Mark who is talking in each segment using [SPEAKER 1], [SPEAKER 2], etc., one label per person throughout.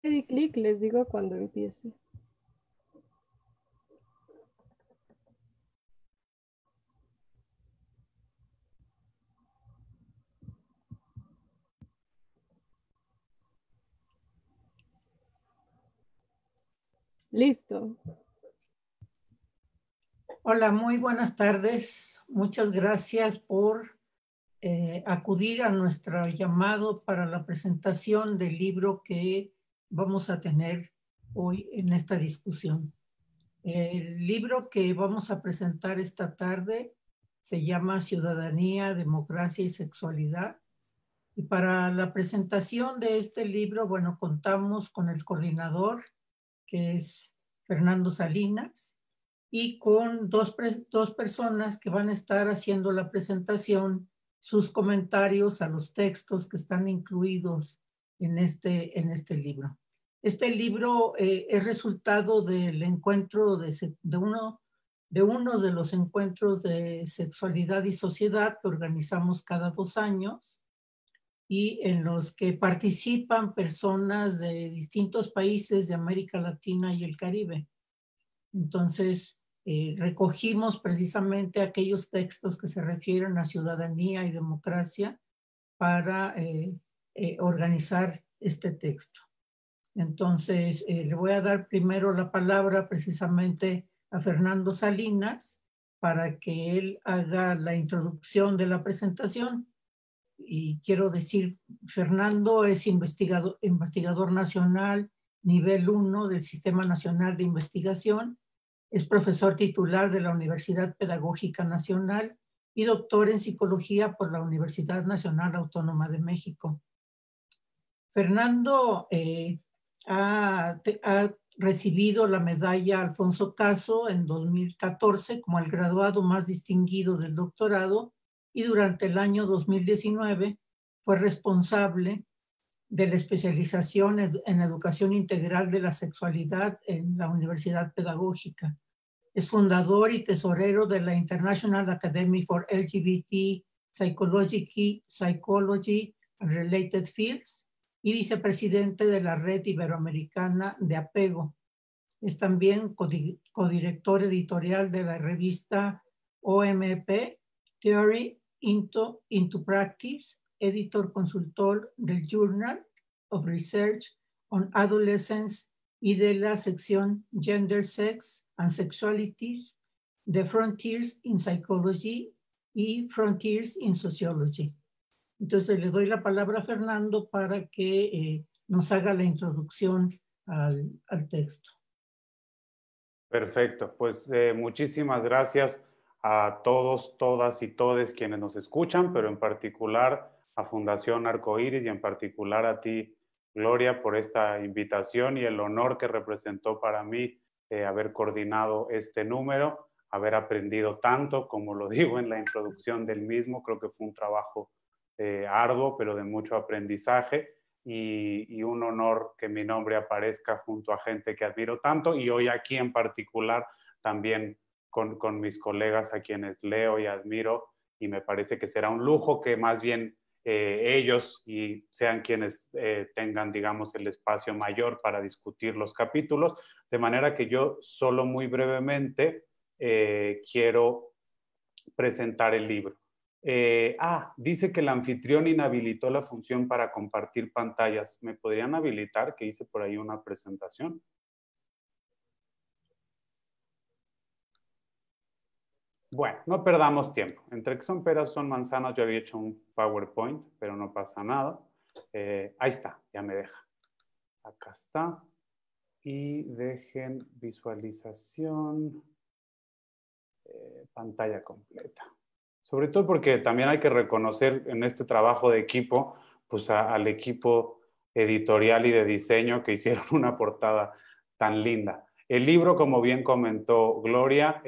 [SPEAKER 1] Le di clic, les digo cuando empiece. Listo.
[SPEAKER 2] Hola, muy buenas tardes. Muchas gracias por acudir a nuestro llamado para la presentación del libro que vamos a tener hoy en esta discusión. El libro que vamos a presentar esta tarde se llama Ciudadanía, Democracia y Sexualidad. Y para la presentación de este libro, bueno, contamos con el coordinador, que es Fernando Salinas, y con dos personas que van a estar haciendo la presentación, sus comentarios a los textos que están incluidos en este libro. Este libro es resultado del encuentro de uno de los encuentros de sexualidad y sociedad que organizamos cada 2 años y en los que participan personas de distintos países de América Latina y el Caribe. Entonces, recogimos precisamente aquellos textos que se refieren a ciudadanía y democracia para organizar este texto. Entonces, le voy a dar primero la palabra precisamente a Fernando Salinas para que él haga la introducción de la presentación. Y quiero decir, Fernando es investigador nacional nivel 1 del Sistema Nacional de Investigación, es profesor titular de la Universidad Pedagógica Nacional y doctor en psicología por la Universidad Nacional Autónoma de México. Fernando ha recibido la medalla Alfonso Caso en 2014 como el graduado más distinguido del doctorado y durante el año 2019 fue responsable de la especialización en educación integral de la sexualidad en la Universidad Pedagógica. Es fundador y tesorero de la International Academy for LGBT Psychology and Related Fields y vicepresidente de la Red Iberoamericana de Apego. Es también codirector editorial de la revista OMP, Theory into Practice, editor consultor del Journal of Research on Adolescence y de la sección Gender, Sex and Sexualities de Frontiers in Psychology y Frontiers in Sociology. Entonces le doy la palabra a Fernando para que nos haga la introducción al texto.
[SPEAKER 3] Perfecto, pues muchísimas gracias a todos, todas y todes quienes nos escuchan, pero en particular a Fundación Arcoíris y en particular a ti, Gloria, por esta invitación y el honor que representó para mí haber coordinado este número, haber aprendido tanto, como lo digo en la introducción del mismo. Creo que fue un trabajo arduo, pero de mucho aprendizaje. Y un honor que mi nombre aparezca junto a gente que admiro tanto, y hoy aquí en particular también con mis colegas a quienes leo y admiro, y me parece que será un lujo que más bien ellos y sean quienes tengan, digamos, el espacio mayor para discutir los capítulos, de manera que yo solo muy brevemente quiero presentar el libro. Dice que el anfitrión inhabilitó la función para compartir pantallas. ¿Me podrían habilitar? Que hice por ahí una presentación. Bueno, no perdamos tiempo. Entre que son peras, son manzanas. Yo había hecho un PowerPoint, pero no pasa nada. Ahí está, ya me deja. Acá está. Y dejen visualización. Pantalla completa. Sobre todo porque también hay que reconocer en este trabajo de equipo, pues al equipo editorial y de diseño que hicieron una portada tan linda. El libro, como bien comentó Gloria,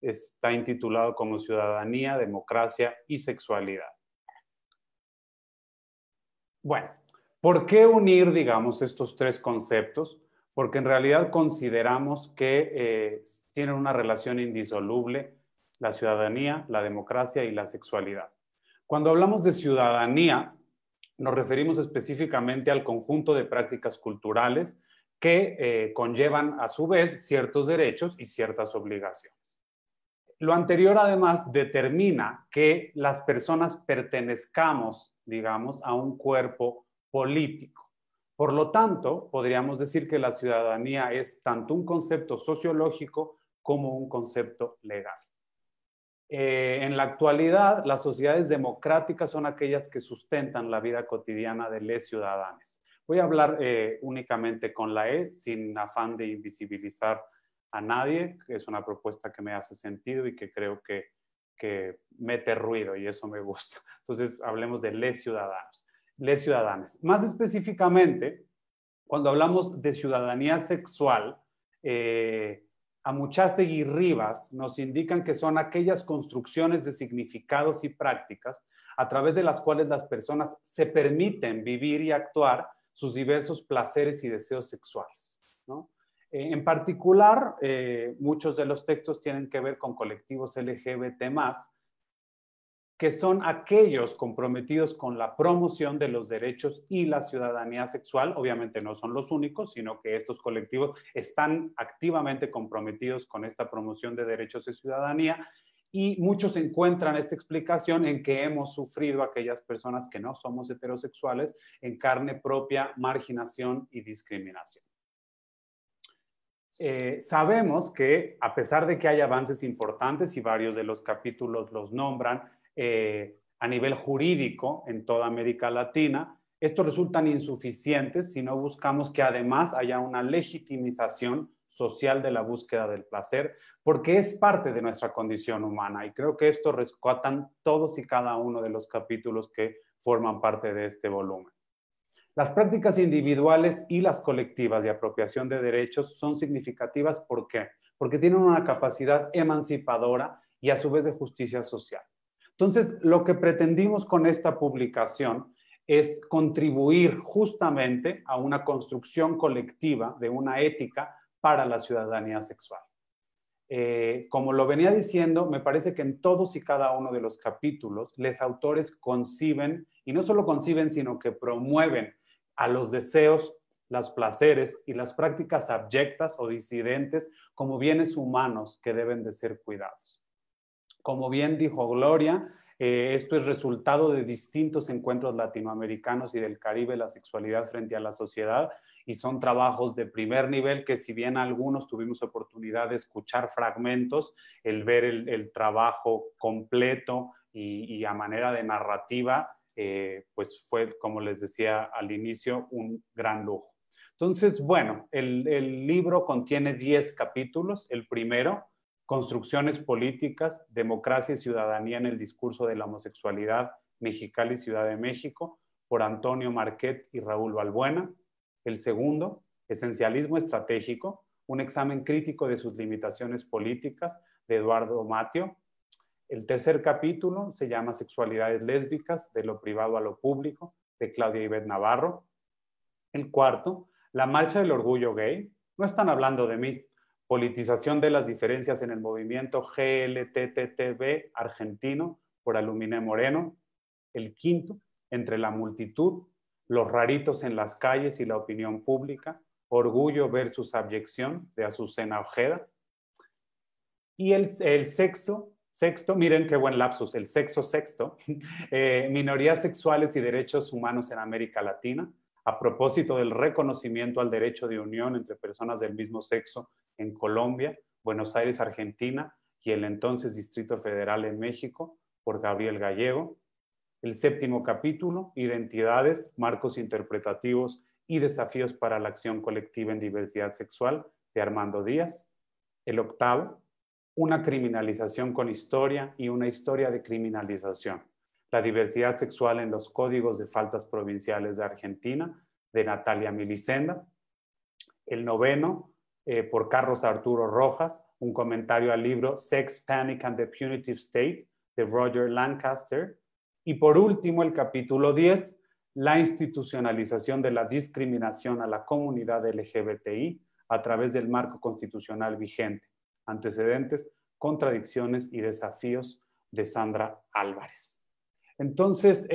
[SPEAKER 3] está intitulado como Ciudadanía, Democracia y Sexualidad. Bueno, ¿por qué unir, digamos, estos tres conceptos? Porque en realidad consideramos que tienen una relación indisoluble: la ciudadanía, la democracia y la sexualidad. Cuando hablamos de ciudadanía, nos referimos específicamente al conjunto de prácticas culturales que conllevan a su vez ciertos derechos y ciertas obligaciones. Lo anterior además determina que las personas pertenezcamos, digamos, a un cuerpo político. Por lo tanto, podríamos decir que la ciudadanía es tanto un concepto sociológico como un concepto legal. En la actualidad, las sociedades democráticas son aquellas que sustentan la vida cotidiana de los ciudadanos. Voy a hablar únicamente con la E, sin afán de invisibilizar a nadie, que es una propuesta que me hace sentido y que creo que mete ruido y eso me gusta. Entonces, hablemos de les ciudadanos, les ciudadanas. Más específicamente, cuando hablamos de ciudadanía sexual, Amuchastegui y Rivas nos indican que son aquellas construcciones de significados y prácticas a través de las cuales las personas se permiten vivir y actuar sus diversos placeres y deseos sexuales, ¿no? En particular, muchos de los textos tienen que ver con colectivos LGBT+, que son aquellos comprometidos con la promoción de los derechos y la ciudadanía sexual. Obviamente no son los únicos, sino que estos colectivos están activamente comprometidos con esta promoción de derechos y ciudadanía, y muchos encuentran esta explicación en que hemos sufrido aquellas personas que no somos heterosexuales en carne propia marginación y discriminación. Sabemos que a pesar de que hay avances importantes y varios de los capítulos los nombran, a nivel jurídico en toda América Latina, estos resultan insuficientes si no buscamos que además haya una legitimización social de la búsqueda del placer, porque es parte de nuestra condición humana, y creo que esto rescatan todos y cada uno de los capítulos que forman parte de este volumen. Las prácticas individuales y las colectivas de apropiación de derechos son significativas. ¿Por qué? Porque tienen una capacidad emancipadora y a su vez de justicia social. Entonces, lo que pretendimos con esta publicación es contribuir justamente a una construcción colectiva de una ética para la ciudadanía sexual. Como lo venía diciendo, me parece que en todos y cada uno de los capítulos, los autores conciben, y no solo conciben, sino que promueven a los deseos, los placeres y las prácticas abyectas o disidentes como bienes humanos que deben de ser cuidados. Como bien dijo Gloria, esto es resultado de distintos encuentros latinoamericanos y del Caribe, la sexualidad frente a la sociedad, y son trabajos de primer nivel que, si bien algunos tuvimos oportunidad de escuchar fragmentos, el ver el trabajo completo y a manera de narrativa, pues fue, como les decía al inicio, un gran lujo. Entonces, bueno, el libro contiene 10 capítulos. El primero, Construcciones políticas, democracia y ciudadanía en el discurso de la homosexualidad, Mexicali, Ciudad de México, por Antonio Marquet y Raúl Balbuena. El segundo, Esencialismo estratégico, un examen crítico de sus limitaciones políticas, de Eduardo Matio. El tercer capítulo se llama Sexualidades lésbicas, de lo privado a lo público, de Claudia Ivette Navarro. El cuarto, La marcha del orgullo gay. No están hablando de mí. Politización de las diferencias en el movimiento GLTTB argentino, por Aluminé Moreno. El quinto, Entre la multitud, los raritos en las calles y la opinión pública, orgullo versus abyección, de Azucena Ojeda. Y el sexto, miren qué buen lapsus, el sexto, minorías sexuales y derechos humanos en América Latina, a propósito del reconocimiento al derecho de unión entre personas del mismo sexo en Colombia, Buenos Aires, Argentina, y el entonces Distrito Federal en México, por Gabriel Gallego. El séptimo capítulo, Identidades, marcos interpretativos y desafíos para la acción colectiva en diversidad sexual, de Armando Díaz. El octavo, Una criminalización con historia y una historia de criminalización, la diversidad sexual en los códigos de faltas provinciales de Argentina, de Natalia Milicenda. El noveno, por Carlos Arturo Rojas, un comentario al libro Sex, Panic and the Punitive State, de Roger Lancaster. Y por último, el capítulo 10, la institucionalización de la discriminación a la comunidad LGBTI a través del marco constitucional vigente, antecedentes, contradicciones y desafíos, de Sandra Álvarez. Entonces,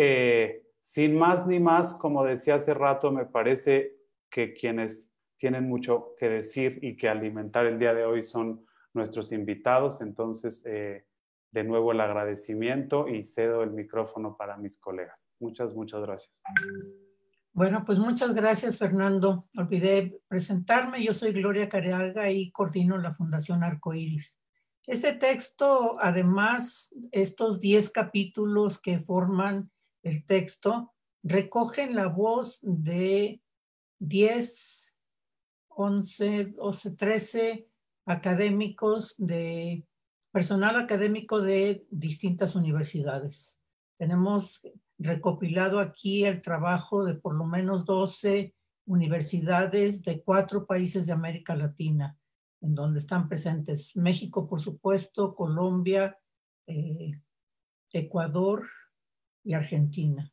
[SPEAKER 3] sin más ni más, como decía hace rato, me parece que quienes tienen mucho que decir y que alimentar el día de hoy son nuestros invitados. Entonces, de nuevo el agradecimiento y cedo el micrófono para mis colegas. Muchas gracias.
[SPEAKER 2] Bueno, pues muchas gracias, Fernando. Olvidé presentarme. Yo soy Gloria Careaga y coordino la Fundación Arcoíris. Este texto, además, estos 10 capítulos que forman el texto, recogen la voz de 10, 11, 12, 13 académicos, de personal académico de distintas universidades. Tenemos recopilado aquí el trabajo de por lo menos 12 universidades de 4 países de América Latina, en donde están presentes México, por supuesto, Colombia, Ecuador y Argentina.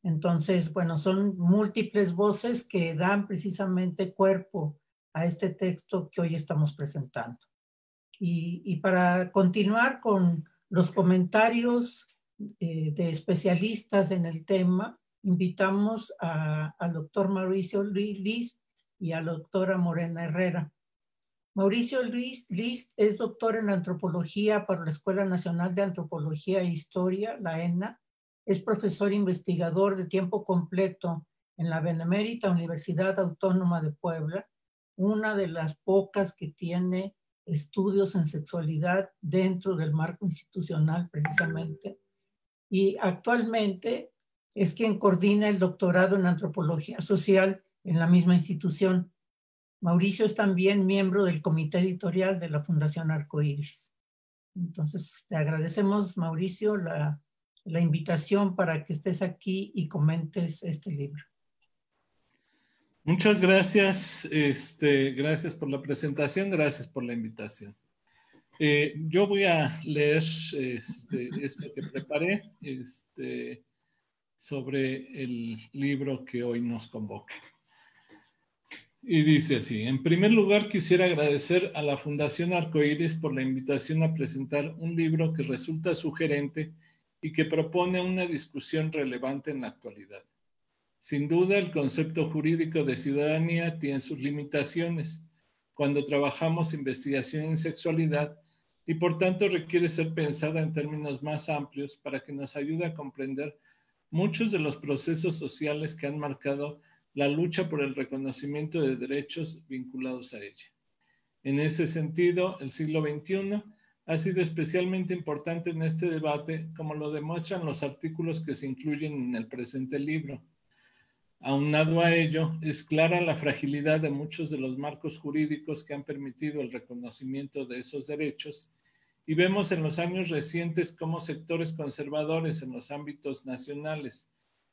[SPEAKER 2] Entonces, bueno, son múltiples voces que dan precisamente cuerpo a este texto que hoy estamos presentando. Y para continuar con los comentarios de especialistas en el tema, invitamos al doctor Mauricio List y a la doctora Morena Herrera. Mauricio List es doctor en antropología por la Escuela Nacional de Antropología e Historia, la ENA. Es profesor investigador de tiempo completo en la Benemérita Universidad Autónoma de Puebla, una de las pocas que tiene estudios en sexualidad dentro del marco institucional precisamente. Y actualmente es quien coordina el doctorado en antropología social en la misma institución. Mauricio es también miembro del comité editorial de la Fundación Arcoíris. Entonces, te agradecemos, Mauricio, la invitación para que estés aquí y comentes este libro.
[SPEAKER 4] Muchas gracias. Gracias por la presentación, gracias por la invitación. Yo voy a leer esto que preparé sobre el libro que hoy nos convoca. Y dice así: en primer lugar, quisiera agradecer a la Fundación Arcoíris por la invitación a presentar un libro que resulta sugerente y que propone una discusión relevante en la actualidad. Sin duda, el concepto jurídico de ciudadanía tiene sus limitaciones cuando trabajamos investigación en sexualidad y por tanto requiere ser pensada en términos más amplios para que nos ayude a comprender muchos de los procesos sociales que han marcado la lucha por el reconocimiento de derechos vinculados a ella. En ese sentido, el siglo XXI ha sido especialmente importante en este debate, como lo demuestran los artículos que se incluyen en el presente libro. Aunado a ello, es clara la fragilidad de muchos de los marcos jurídicos que han permitido el reconocimiento de esos derechos, y vemos en los años recientes cómo sectores conservadores en los ámbitos nacionales,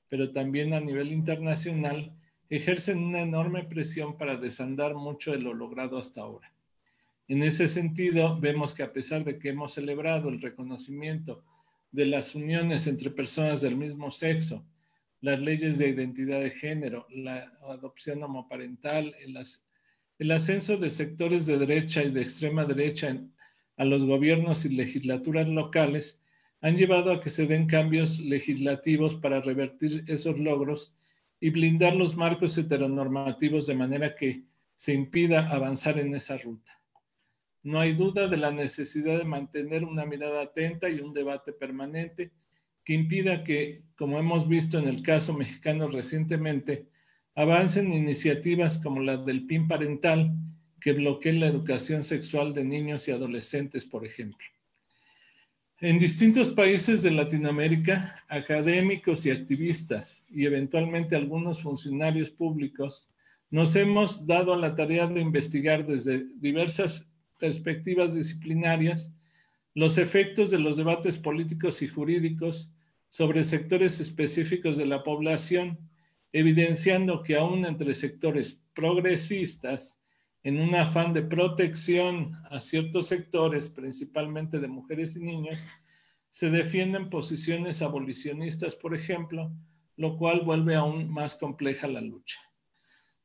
[SPEAKER 4] pero también a nivel internacional, ejercen una enorme presión para desandar mucho de lo logrado hasta ahora. En ese sentido, vemos que a pesar de que hemos celebrado el reconocimiento de las uniones entre personas del mismo sexo, las leyes de identidad de género, la adopción homoparental, el ascenso de sectores de derecha y de extrema derecha a los gobiernos y legislaturas locales, han llevado a que se den cambios legislativos para revertir esos logros y blindar los marcos heteronormativos de manera que se impida avanzar en esa ruta. No hay duda de la necesidad de mantener una mirada atenta y un debate permanente que impida que, como hemos visto en el caso mexicano recientemente, avancen iniciativas como la del PIN parental que bloqueen la educación sexual de niños y adolescentes, por ejemplo. En distintos países de Latinoamérica, académicos y activistas, y eventualmente algunos funcionarios públicos, nos hemos dado a la tarea de investigar desde diversas perspectivas disciplinarias los efectos de los debates políticos y jurídicos sobre sectores específicos de la población, evidenciando que aún entre sectores progresistas, en un afán de protección a ciertos sectores, principalmente de mujeres y niños, se defienden posiciones abolicionistas, por ejemplo, lo cual vuelve aún más compleja la lucha.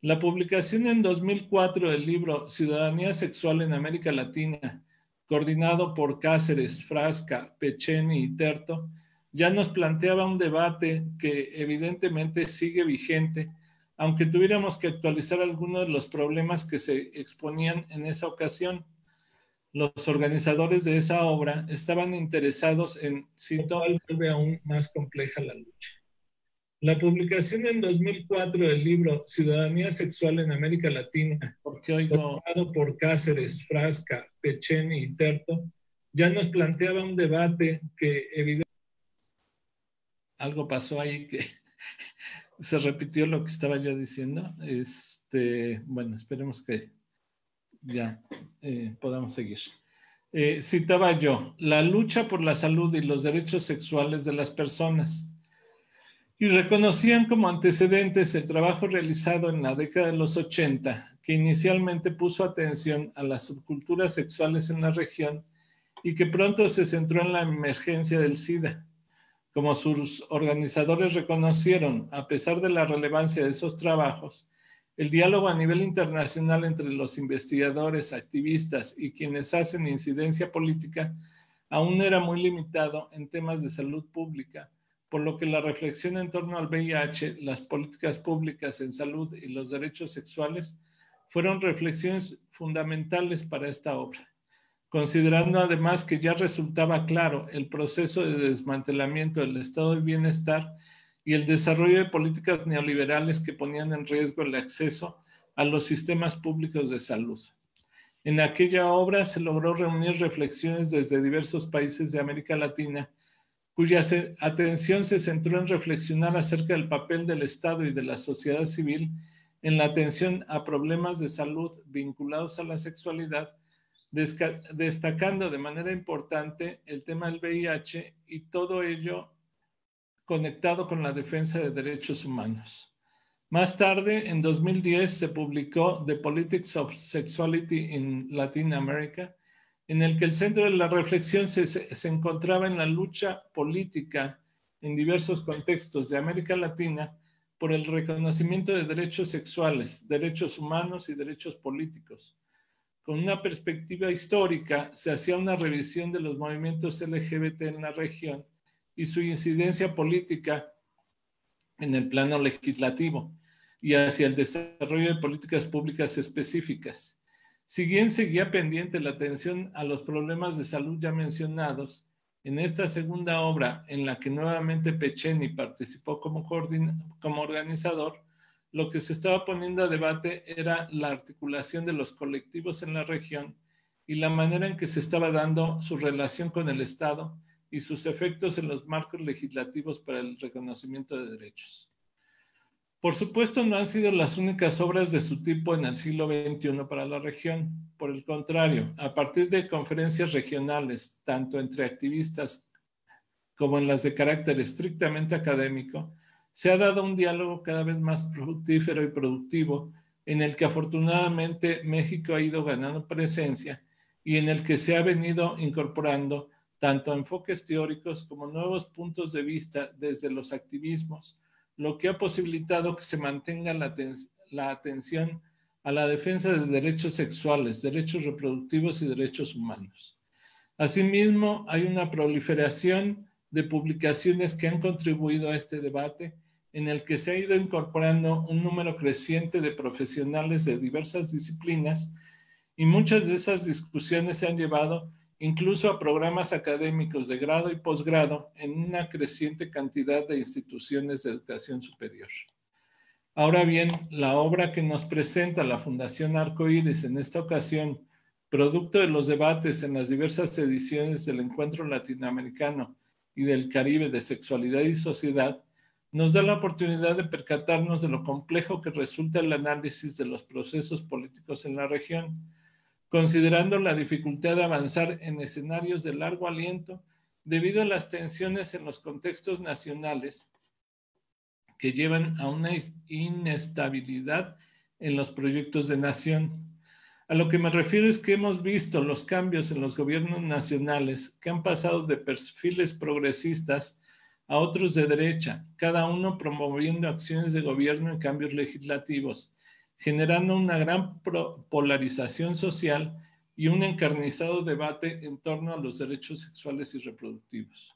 [SPEAKER 4] La publicación en 2004 del libro Ciudadanía Sexual en América Latina, coordinado por Cáceres, Frasca, Pecheni y Terto, ya nos planteaba un debate que evidentemente sigue vigente, aunque tuviéramos que actualizar algunos de los problemas que se exponían en esa ocasión. Los organizadores de esa obra estaban interesados en, cito, vuelve aún más compleja la lucha. La publicación en 2004 del libro Ciudadanía Sexual en América Latina, formado por Cáceres, Frasca, Pecheni y Terto, ya nos planteaba un debate que evidentemente algo pasó ahí que se repitió lo que estaba yo diciendo. Bueno, esperemos que ya podamos seguir. Citaba yo, la lucha por la salud y los derechos sexuales de las personas. Y reconocían como antecedentes el trabajo realizado en la década de los 80, que inicialmente puso atención a las subculturas sexuales en la región y que pronto se centró en la emergencia del SIDA. Como sus organizadores reconocieron, a pesar de la relevancia de esos trabajos, el diálogo a nivel internacional entre los investigadores, activistas y quienes hacen incidencia política aún era muy limitado en temas de salud pública, por lo que la reflexión en torno al VIH, las políticas públicas en salud y los derechos sexuales fueron reflexiones fundamentales para esta obra, considerando además que ya resultaba claro el proceso de desmantelamiento del estado de bienestar y el desarrollo de políticas neoliberales que ponían en riesgo el acceso a los sistemas públicos de salud. En aquella obra se logró reunir reflexiones desde diversos países de América Latina, cuya atención se centró en reflexionar acerca del papel del Estado y de la sociedad civil en la atención a problemas de salud vinculados a la sexualidad, destacando de manera importante el tema del VIH y todo ello conectado con la defensa de derechos humanos. Más tarde, en 2010, se publicó The Politics of Sexuality in Latin America, en el que el centro de la reflexión se encontraba en la lucha política en diversos contextos de América Latina por el reconocimiento de derechos sexuales, derechos humanos y derechos políticos. Con una perspectiva histórica, se hacía una revisión de los movimientos LGBT en la región y su incidencia política en el plano legislativo y hacia el desarrollo de políticas públicas específicas. Si bien seguía pendiente la atención a los problemas de salud ya mencionados, en esta segunda obra, en la que nuevamente Pecheni participó como organizador, lo que se estaba poniendo a debate era la articulación de los colectivos en la región y la manera en que se estaba dando su relación con el Estado y sus efectos en los marcos legislativos para el reconocimiento de derechos. Por supuesto, no han sido las únicas obras de su tipo en el siglo XXI para la región. Por el contrario, a partir de conferencias regionales, tanto entre activistas como en las de carácter estrictamente académico, se ha dado un diálogo cada vez más fructífero y productivo, en el que afortunadamente México ha ido ganando presencia y en el que se ha venido incorporando tanto enfoques teóricos como nuevos puntos de vista desde los activismos, lo que ha posibilitado que se mantenga la atención a la defensa de derechos sexuales, derechos reproductivos y derechos humanos. Asimismo, hay una proliferación de publicaciones que han contribuido a este debate, en el que se ha ido incorporando un número creciente de profesionales de diversas disciplinas, y muchas de esas discusiones se han llevado incluso a programas académicos de grado y posgrado en una creciente cantidad de instituciones de educación superior. Ahora bien, la obra que nos presenta la Fundación Arcoíris en esta ocasión, producto de los debates en las diversas ediciones del Encuentro Latinoamericano y del Caribe de Sexualidad y Sociedad, nos da la oportunidad de percatarnos de lo complejo que resulta el análisis de los procesos políticos en la región, considerando la dificultad de avanzar en escenarios de largo aliento debido a las tensiones en los contextos nacionales que llevan a una inestabilidad en los proyectos de nación. A lo que me refiero es que hemos visto los cambios en los gobiernos nacionales que han pasado de perfiles progresistas a otros de derecha, cada uno promoviendo acciones de gobierno en cambios legislativos, generando una gran polarización social y un encarnizado debate en torno a los derechos sexuales y reproductivos.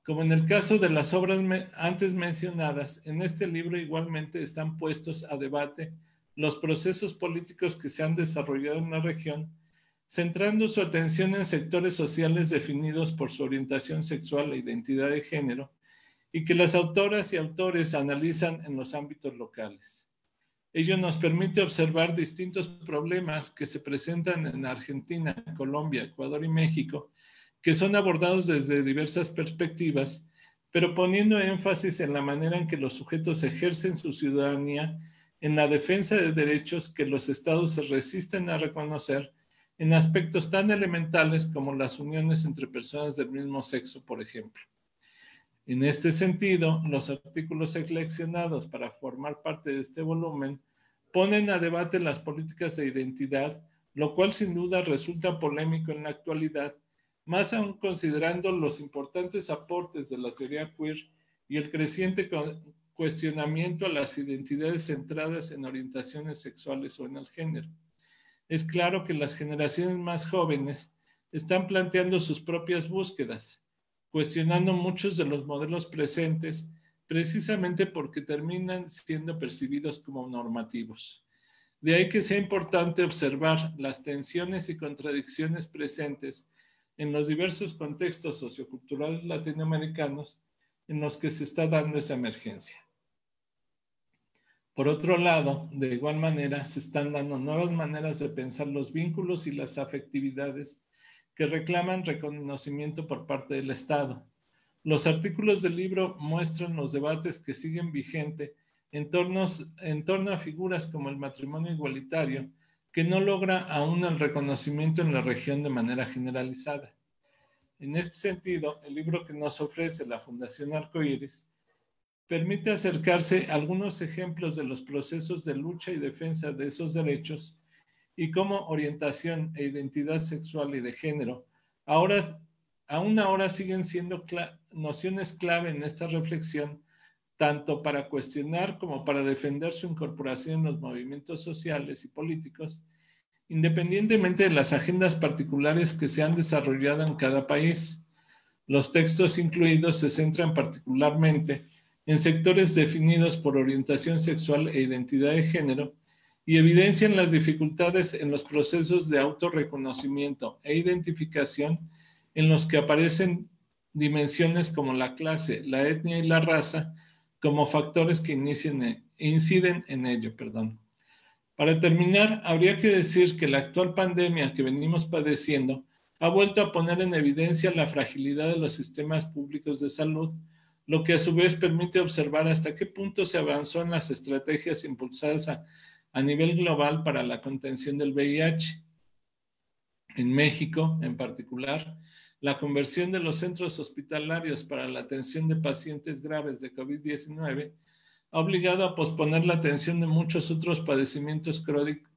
[SPEAKER 4] Como en el caso de las obras antes mencionadas, en este libro igualmente están puestos a debate los procesos políticos que se han desarrollado en la región, centrando su atención en sectores sociales definidos por su orientación sexual e identidad de género, y que las autoras y autores analizan en los ámbitos locales. Ello nos permite observar distintos problemas que se presentan en Argentina, Colombia, Ecuador y México, que son abordados desde diversas perspectivas, pero poniendo énfasis en la manera en que los sujetos ejercen su ciudadanía en la defensa de derechos que los estados se resisten a reconocer en aspectos tan elementales como las uniones entre personas del mismo sexo, por ejemplo. En este sentido, los artículos seleccionados para formar parte de este volumen ponen a debate las políticas de identidad, lo cual sin duda resulta polémico en la actualidad, más aún considerando los importantes aportes de la teoría queer y el creciente cuestionamiento a las identidades centradas en orientaciones sexuales o en el género. Es claro que las generaciones más jóvenes están planteando sus propias búsquedas, cuestionando muchos de los modelos presentes, precisamente porque terminan siendo percibidos como normativos. De ahí que sea importante observar las tensiones y contradicciones presentes en los diversos contextos socioculturales latinoamericanos en los que se está dando esa emergencia. Por otro lado, de igual manera, se están dando nuevas maneras de pensar los vínculos y las afectividades que reclaman reconocimiento por parte del Estado. Los artículos del libro muestran los debates que siguen vigentes en torno a figuras como el matrimonio igualitario, que no logra aún el reconocimiento en la región de manera generalizada. En este sentido, el libro que nos ofrece la Fundación Arcoíris permite acercarse a algunos ejemplos de los procesos de lucha y defensa de esos derechos y cómo orientación e identidad sexual y de género aún ahora siguen siendo nociones clave en esta reflexión, tanto para cuestionar como para defender su incorporación en los movimientos sociales y políticos, independientemente de las agendas particulares que se han desarrollado en cada país. Los textos incluidos se centran particularmente en sectores definidos por orientación sexual e identidad de género y evidencian las dificultades en los procesos de autorreconocimiento e identificación en los que aparecen dimensiones como la clase, la etnia y la raza como factores que inciden en ello. Para terminar, habría que decir que la actual pandemia que venimos padeciendo ha vuelto a poner en evidencia la fragilidad de los sistemas públicos de salud, lo que a su vez permite observar hasta qué punto se avanzó en las estrategias impulsadas a nivel global para la contención del VIH. En México, en particular, la conversión de los centros hospitalarios para la atención de pacientes graves de COVID-19 ha obligado a posponer la atención de muchos otros padecimientos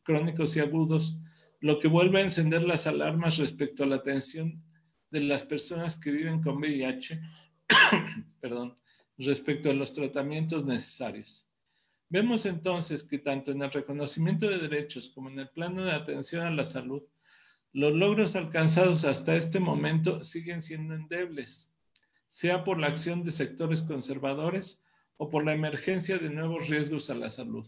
[SPEAKER 4] crónicos y agudos, lo que vuelve a encender las alarmas respecto a la atención de las personas que viven con VIH, respecto a los tratamientos necesarios. Vemos entonces que tanto en el reconocimiento de derechos como en el plano de atención a la salud, los logros alcanzados hasta este momento siguen siendo endebles, sea por la acción de sectores conservadores o por la emergencia de nuevos riesgos a la salud.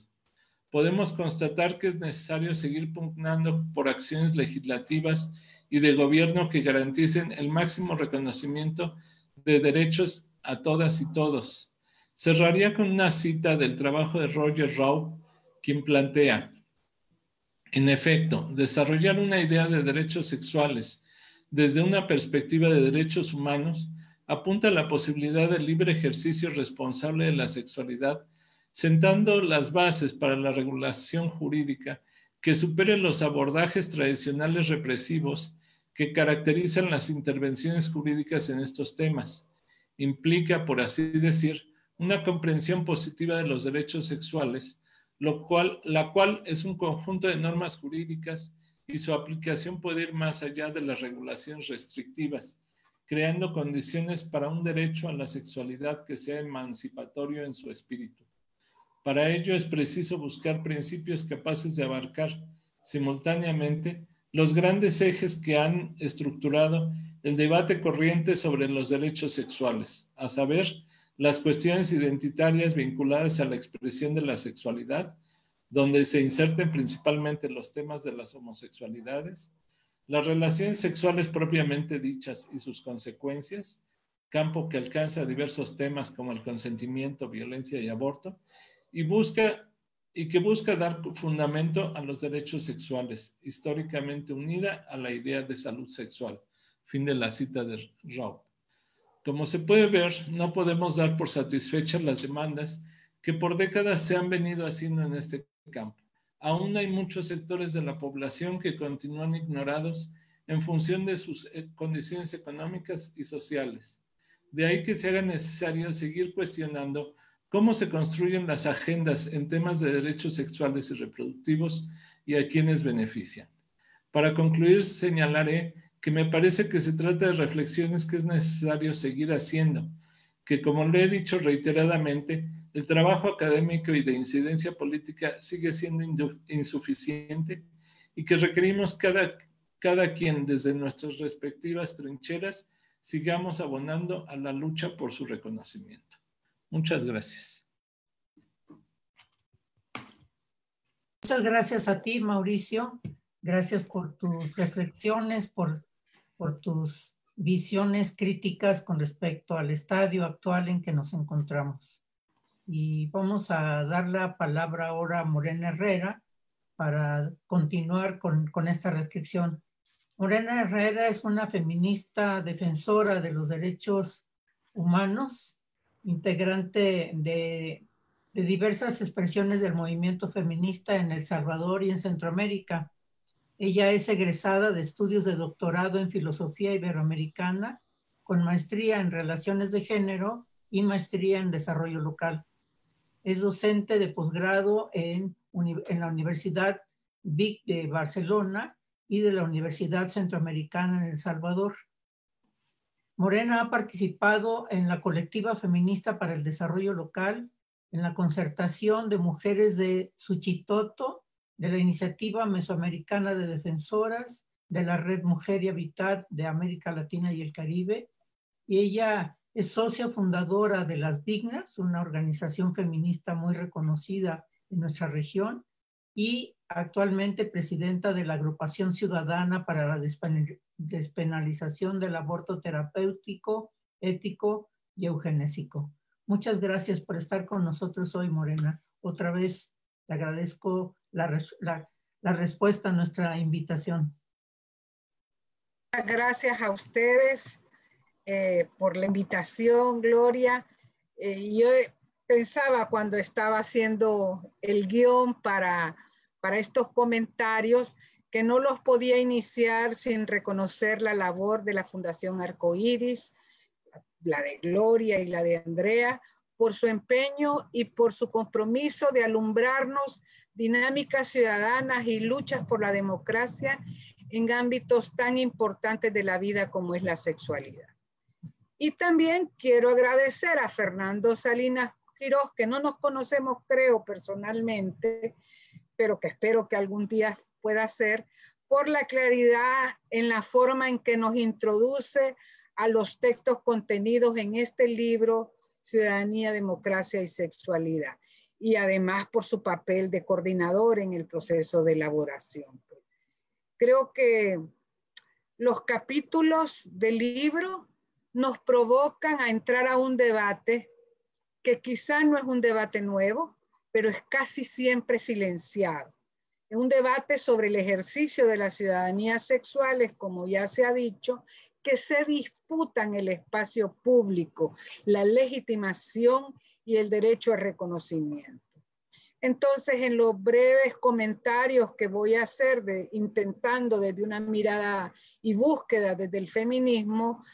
[SPEAKER 4] Podemos constatar que es necesario seguir pugnando por acciones legislativas y de gobierno que garanticen el máximo reconocimiento de derechos a todas y todos. Cerraría con una cita del trabajo de Roger Raup, quien plantea: en efecto, desarrollar una idea de derechos sexuales desde una perspectiva de derechos humanos apunta a la posibilidad del libre ejercicio responsable de la sexualidad, sentando las bases para la regulación jurídica que supere los abordajes tradicionales represivos que caracterizan las intervenciones jurídicas en estos temas. Implica, por así decir, una comprensión positiva de los derechos sexuales, la cual es un conjunto de normas jurídicas y su aplicación puede ir más allá de las regulaciones restrictivas, creando condiciones para un derecho a la sexualidad que sea emancipatorio en su espíritu. Para ello es preciso buscar principios capaces de abarcar simultáneamente los grandes ejes que han estructurado el debate corriente sobre los derechos sexuales, a saber, las cuestiones identitarias vinculadas a la expresión de la sexualidad, donde se inserten principalmente los temas de las homosexualidades, las relaciones sexuales propiamente dichas y sus consecuencias, campo que alcanza diversos temas como el consentimiento, violencia y aborto, y que busca dar fundamento a los derechos sexuales, históricamente unida a la idea de salud sexual. Fin de la cita de Raup. Como se puede ver, no podemos dar por satisfechas las demandas que por décadas se han venido haciendo en este campo. Aún hay muchos sectores de la población que continúan ignorados en función de sus condiciones económicas y sociales. De ahí que se haga necesario seguir cuestionando cómo se construyen las agendas en temas de derechos sexuales y reproductivos y a quienes benefician. Para concluir, señalaré que me parece que se trata de reflexiones que es necesario seguir haciendo, que como lo he dicho reiteradamente, el trabajo académico y de incidencia política sigue siendo insuficiente y que requerimos cada quien desde nuestras respectivas trincheras sigamos abonando a la lucha por su reconocimiento. Muchas gracias.
[SPEAKER 2] Muchas gracias a ti, Mauricio. Gracias por tus reflexiones, por tus visiones críticas con respecto al estadio actual en que nos encontramos. Y vamos a dar la palabra ahora a Morena Herrera para continuar con esta reflexión. Morena Herrera es una feminista defensora de los derechos humanos, integrante de diversas expresiones del movimiento feminista en El Salvador y en Centroamérica. Ella es egresada de estudios de doctorado en Filosofía Iberoamericana, con maestría en Relaciones de Género y maestría en Desarrollo Local. Es docente de posgrado en la Universidad Vic de Barcelona y de la Universidad Centroamericana en El Salvador. Morena ha participado en la Colectiva Feminista para el Desarrollo Local, en la concertación de mujeres de Suchitoto, de la Iniciativa Mesoamericana de Defensoras, de la Red Mujer y Habitat de América Latina y el Caribe, y ella es socia fundadora de Las Dignas, una organización feminista muy reconocida en nuestra región, y actualmente presidenta de la Agrupación Ciudadana para la Despenalización del Aborto Terapéutico, Ético y Eugenésico. Muchas gracias por estar con nosotros hoy, Morena. Otra vez le agradezco la respuesta a nuestra invitación.
[SPEAKER 5] Gracias a ustedes por la invitación, Gloria. Yo pensaba cuando estaba haciendo el guión para estos comentarios que no los podía iniciar sin reconocer la labor de la Fundación Arcoíris, la de Gloria y la de Andrea, por su empeño y por su compromiso de alumbrarnos dinámicas ciudadanas y luchas por la democracia en ámbitos tan importantes de la vida como es la sexualidad. Y también quiero agradecer a Fernando Salinas Quiroz, que no nos conocemos, creo, personalmente, pero que espero que algún día pueda ser, por la claridad en la forma en que nos introduce a los textos contenidos en este libro, Ciudadanía, Democracia y Sexualidad, y además por su papel de coordinador en el proceso de elaboración. Creo que los capítulos del libro nos provocan a entrar a un debate que quizá no es un debate nuevo, pero es casi siempre silenciado. Es un debate sobre el ejercicio de las ciudadanías sexuales, como ya se ha dicho, que se disputa en el espacio público, la legitimación y el derecho al reconocimiento. Entonces, en los breves comentarios que voy a hacer, intentando desde una mirada y búsqueda desde el feminismo,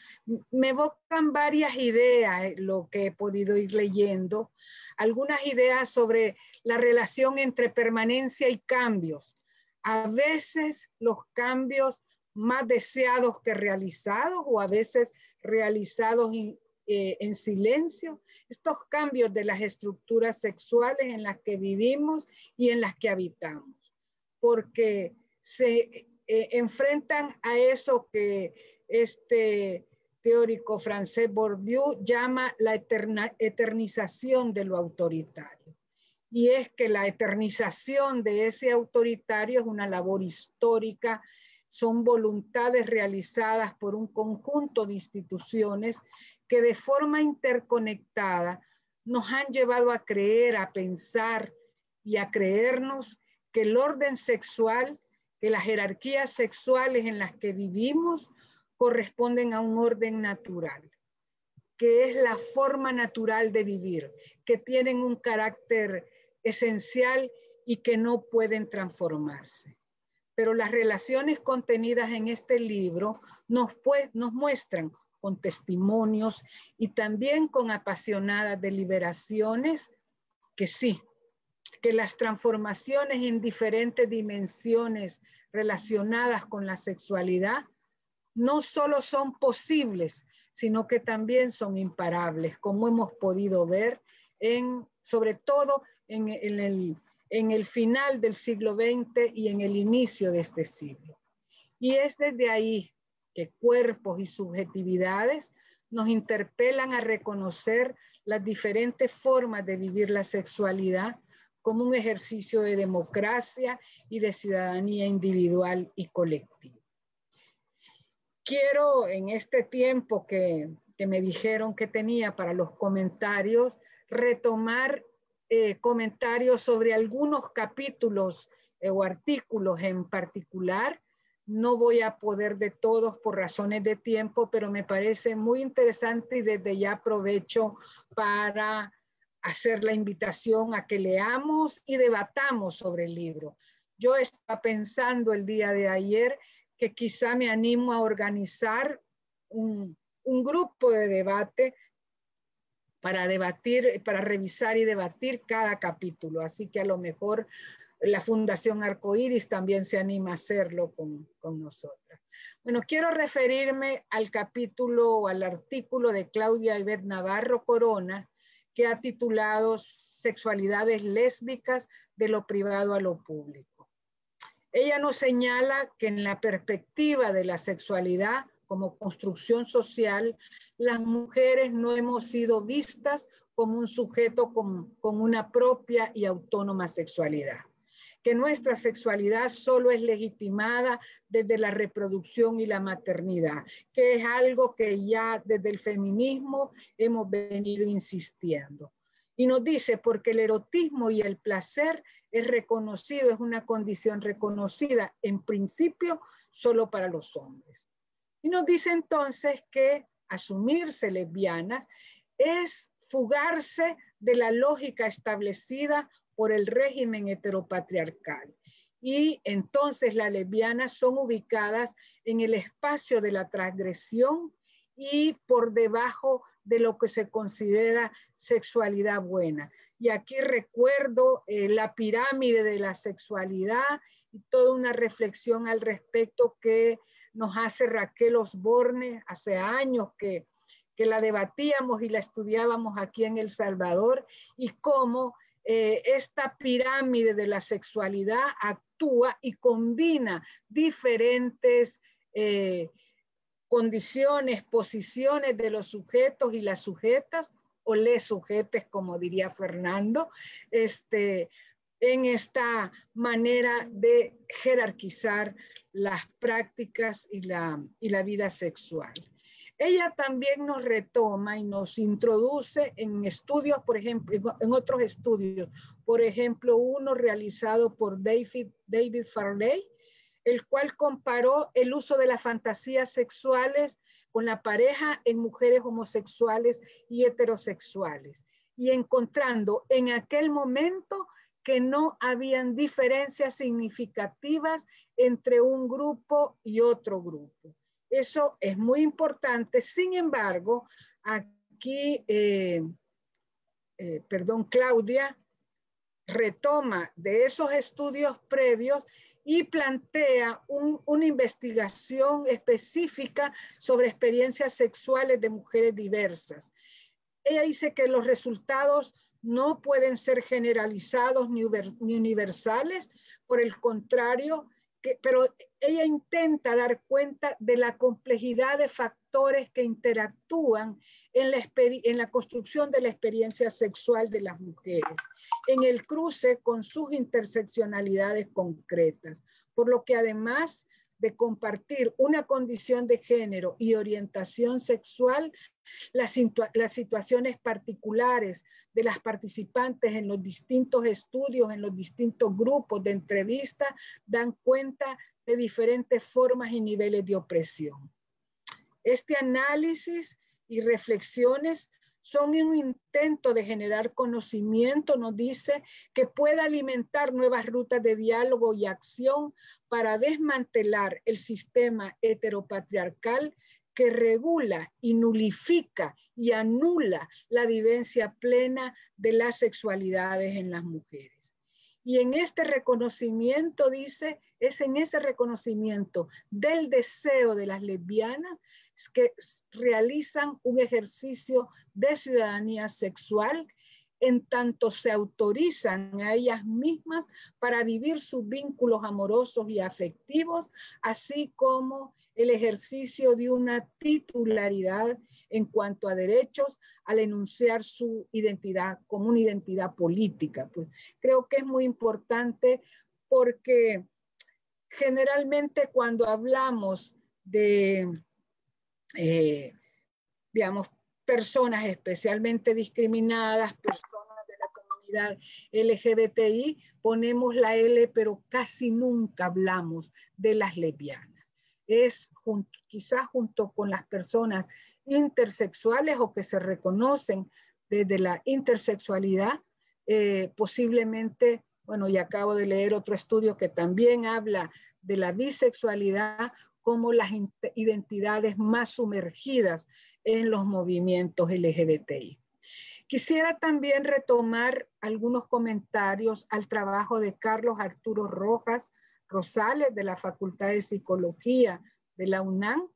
[SPEAKER 5] me evocan varias ideas, lo que he podido ir leyendo, algunas ideas sobre la relación entre permanencia y cambios. A veces los cambios más deseados que realizados, o a veces realizados en silencio, estos cambios de las estructuras sexuales en las que vivimos y en las que habitamos, porque se enfrentan a eso que este teórico francés Bourdieu llama la eternización de lo autoritario. Y es que la eternización de ese autoritario es una labor histórica, son voluntades realizadas por un conjunto de instituciones que de forma interconectada nos han llevado a creer, a pensar y a creernos que el orden sexual, que las jerarquías sexuales en las que vivimos corresponden a un orden natural, que es la forma natural de vivir, que tienen un carácter esencial y que no pueden transformarse. Pero las relaciones contenidas en este libro nos muestran con testimonios y también con apasionadas deliberaciones que sí, que las transformaciones en diferentes dimensiones relacionadas con la sexualidad no solo son posibles, sino que también son imparables, como hemos podido ver sobre todo en el final del siglo XX y en el inicio de este siglo. Y es desde ahí que cuerpos y subjetividades nos interpelan a reconocer las diferentes formas de vivir la sexualidad como un ejercicio de democracia y de ciudadanía individual y colectiva. Quiero, en este tiempo que me dijeron que tenía para los comentarios, retomar comentarios sobre algunos capítulos o artículos en particular. No voy a poder de todos por razones de tiempo, pero me parece muy interesante y desde ya aprovecho para hacer la invitación a que leamos y debatamos sobre el libro. Yo estaba pensando el día de ayer que quizá me animo a organizar un grupo de debate para debatir, para revisar y debatir cada capítulo. Así que a lo mejor la Fundación Arcoíris también se anima a hacerlo con nosotras. Bueno, quiero referirme al capítulo o al artículo de Claudia Ivette Navarro Corona, que ha titulado Sexualidades lésbicas de lo privado a lo público. Ella nos señala que en la perspectiva de la sexualidad como construcción social, las mujeres no hemos sido vistas como un sujeto con una propia y autónoma sexualidad, que nuestra sexualidad solo es legitimada desde la reproducción y la maternidad, que es algo que ya desde el feminismo hemos venido insistiendo. Y nos dice, porque el erotismo y el placer es reconocido, es una condición reconocida en principio solo para los hombres. Y nos dice entonces que asumirse lesbianas es fugarse de la lógica establecida por el régimen heteropatriarcal. Y entonces las lesbianas son ubicadas en el espacio de la transgresión y por debajo de lo que se considera sexualidad buena. Y aquí recuerdo la pirámide de la sexualidad y toda una reflexión al respecto que nos hace Raquel Osborne hace años que la debatíamos y la estudiábamos aquí en El Salvador, y cómo esta pirámide de la sexualidad actúa y combina diferentes condiciones, posiciones de los sujetos y las sujetas, o les sujetes, como diría Fernando, en esta manera de jerarquizar las prácticas y la vida sexual. Ella también nos retoma y nos introduce en estudios, por ejemplo, en otros estudios, por ejemplo, uno realizado por David Farley, el cual comparó el uso de las fantasías sexuales con la pareja en mujeres homosexuales y heterosexuales, y encontrando en aquel momento que no habían diferencias significativas entre un grupo y otro grupo. Eso es muy importante. Sin embargo, aquí, Claudia retoma de esos estudios previos y plantea una investigación específica sobre experiencias sexuales de mujeres diversas. Ella dice que los resultados no pueden ser generalizados ni universales, por el contrario, pero ella intenta dar cuenta de la complejidad de factores que interactúan en la construcción de la experiencia sexual de las mujeres, en el cruce con sus interseccionalidades concretas, por lo que además de compartir una condición de género y orientación sexual, las situaciones particulares de las participantes en los distintos estudios, en los distintos grupos de entrevista, dan cuenta de diferentes formas y niveles de opresión. Este análisis y reflexiones son un intento de generar conocimiento, nos dice, que pueda alimentar nuevas rutas de diálogo y acción para desmantelar el sistema heteropatriarcal que regula y nulifica y anula la vivencia plena de las sexualidades en las mujeres. Y en este reconocimiento, dice, es en ese reconocimiento del deseo de las lesbianas que realizan un ejercicio de ciudadanía sexual, en tanto se autorizan a ellas mismas para vivir sus vínculos amorosos y afectivos, así como el ejercicio de una titularidad en cuanto a derechos al enunciar su identidad como una identidad política. Pues creo que es muy importante porque generalmente cuando hablamos de, digamos, personas especialmente discriminadas, personas de la comunidad LGBTI, ponemos la L, pero casi nunca hablamos de las lesbianas. Es quizás junto con las personas intersexuales o que se reconocen desde la intersexualidad, posiblemente, bueno, y acabo de leer otro estudio que también habla de la bisexualidad como las identidades más sumergidas en los movimientos LGBTI. Quisiera también retomar algunos comentarios al trabajo de Carlos Arturo Rojas Rosales de la Facultad de Psicología de la UNAM.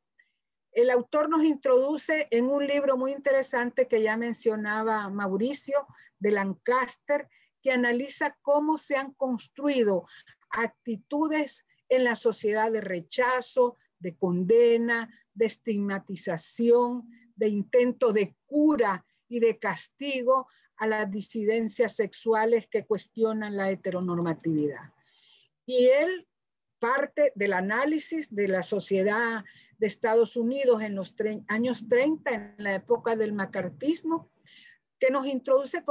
[SPEAKER 5] El autor nos introduce en un libro muy interesante que ya mencionaba Mauricio, de Lancaster, que analiza cómo se han construido actitudes en la sociedad de rechazo, de condena, de estigmatización, de intento de cura y de castigo a las disidencias sexuales que cuestionan la heteronormatividad. Y él parte del análisis de la sociedad de Estados Unidos en los años 30, en la época del macartismo, que nos introduce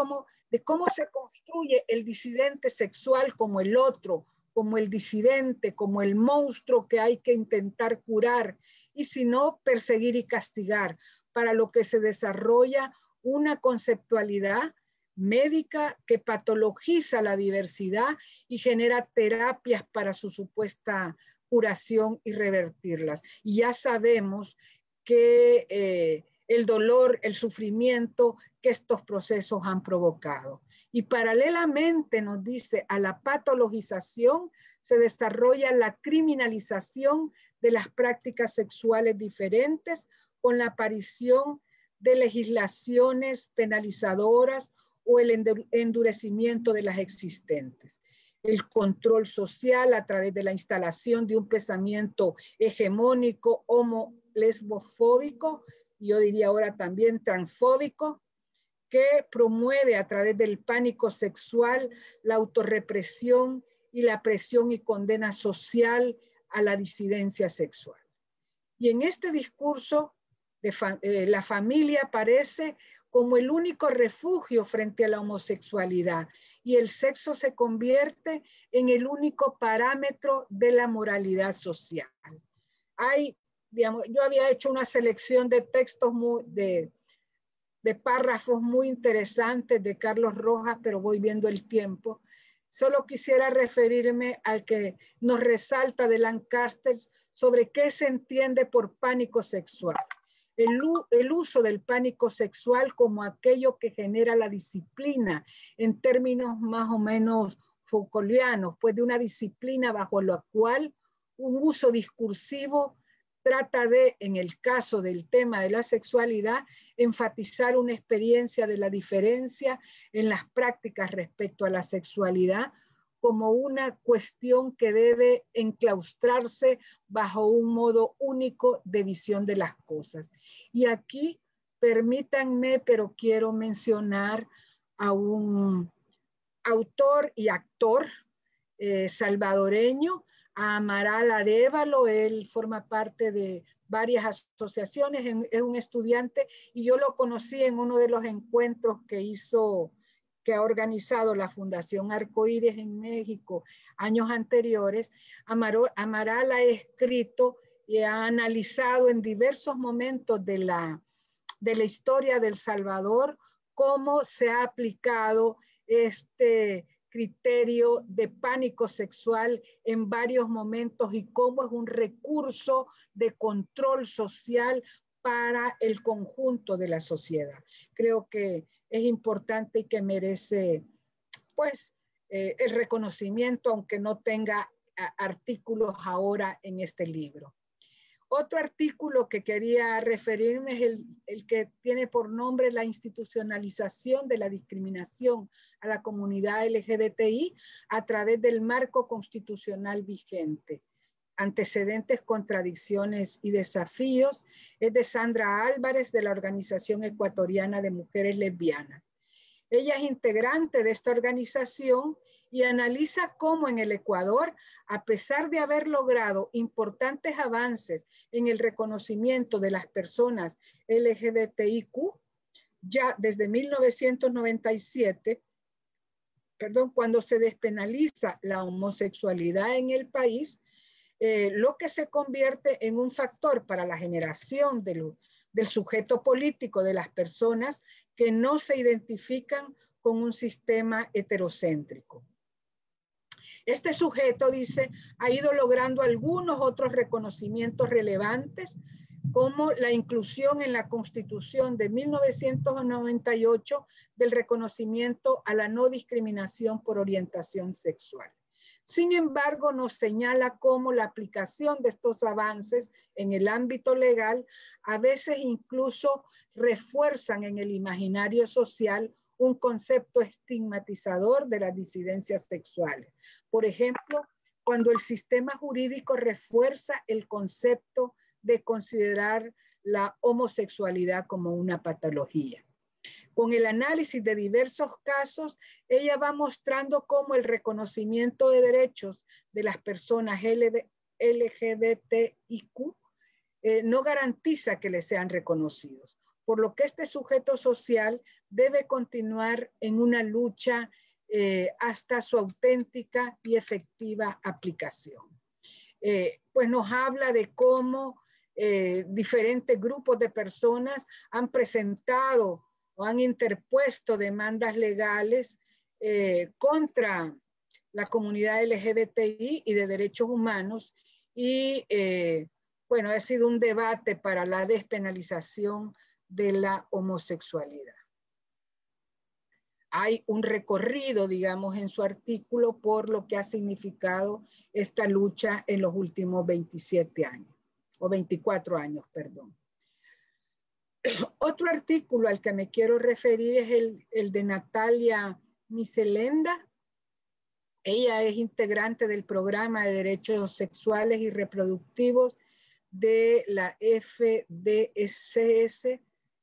[SPEAKER 5] de cómo se construye el disidente sexual como el otro, como el disidente, como el monstruo que hay que intentar curar y si no, perseguir y castigar, para lo que se desarrolla una conceptualidad médica que patologiza la diversidad y genera terapias para su supuesta curación y revertirlas. Y ya sabemos que el dolor, el sufrimiento que estos procesos han provocado. Y paralelamente nos dice a la patologización se desarrolla la criminalización de las prácticas sexuales diferentes con la aparición de legislaciones penalizadoras o el endurecimiento de las existentes. El control social a través de la instalación de un pensamiento hegemónico, homo-lesbofóbico, yo diría ahora también transfóbico, que promueve a través del pánico sexual la autorrepresión y la presión y condena social a la disidencia sexual. Y en este discurso, la familia aparece como el único refugio frente a la homosexualidad y el sexo se convierte en el único parámetro de la moralidad social. Digamos, yo había hecho una selección de textos de párrafos muy interesantes de Carlos Rojas, pero voy viendo el tiempo. Solo quisiera referirme al que nos resalta de Lancaster sobre qué se entiende por pánico sexual. El uso del pánico sexual como aquello que genera la disciplina en términos más o menos Foucaultianos, pues de una disciplina bajo la cual un uso discursivo trata de, en el caso del tema de la sexualidad, enfatizar una experiencia de la diferencia en las prácticas respecto a la sexualidad como una cuestión que debe enclaustrarse bajo un modo único de visión de las cosas. Y aquí, permítanme, pero quiero mencionar a un autor y actor salvadoreño, a Amaral Arévalo. Él forma parte de varias asociaciones, es un estudiante, y yo lo conocí en uno de los encuentros que ha organizado la Fundación Arcoíris en México años anteriores. Amaral ha escrito y ha analizado en diversos momentos de la historia de El Salvador cómo se ha aplicado este criterio de pánico sexual en varios momentos y cómo es un recurso de control social para el conjunto de la sociedad. Creo que es importante y que merece, pues, el reconocimiento, aunque no tenga artículos ahora en este libro. Otro artículo que quería referirme es el que tiene por nombre La institucionalización de la discriminación a la comunidad LGBTI a través del marco constitucional vigente. Antecedentes, contradicciones y desafíos. Es de Sandra Álvarez, de la Organización Ecuatoriana de Mujeres Lesbianas. Ella es integrante de esta organización y analiza cómo en el Ecuador, a pesar de haber logrado importantes avances en el reconocimiento de las personas LGBTIQ, ya desde 1997, cuando se despenaliza la homosexualidad en el país, lo que se convierte en un factor para la generación del sujeto político de las personas que no se identifican con un sistema heterocéntrico. Este sujeto, dice, ha ido logrando algunos otros reconocimientos relevantes, como la inclusión en la Constitución de 1998 del reconocimiento a la no discriminación por orientación sexual. Sin embargo, nos señala cómo la aplicación de estos avances en el ámbito legal a veces incluso refuerzan en el imaginario social un concepto estigmatizador de las disidencias sexuales. Por ejemplo, cuando el sistema jurídico refuerza el concepto de considerar la homosexualidad como una patología. Con el análisis de diversos casos, ella va mostrando cómo el reconocimiento de derechos de las personas LGBTIQ no garantiza que les sean reconocidos, por lo que este sujeto social debe continuar en una lucha hasta su auténtica y efectiva aplicación. Pues nos habla de cómo diferentes grupos de personas han presentado o han interpuesto demandas legales contra la comunidad LGBTI y de derechos humanos, y bueno, ha sido un debate para la despenalización de la homosexualidad. Hay un recorrido, digamos, en su artículo por lo que ha significado esta lucha en los últimos 27 años, o 24 años, perdón. Otro artículo al que me quiero referir es el de Natalia Miselenda. Ella es integrante del programa de derechos sexuales y reproductivos de la FDSS,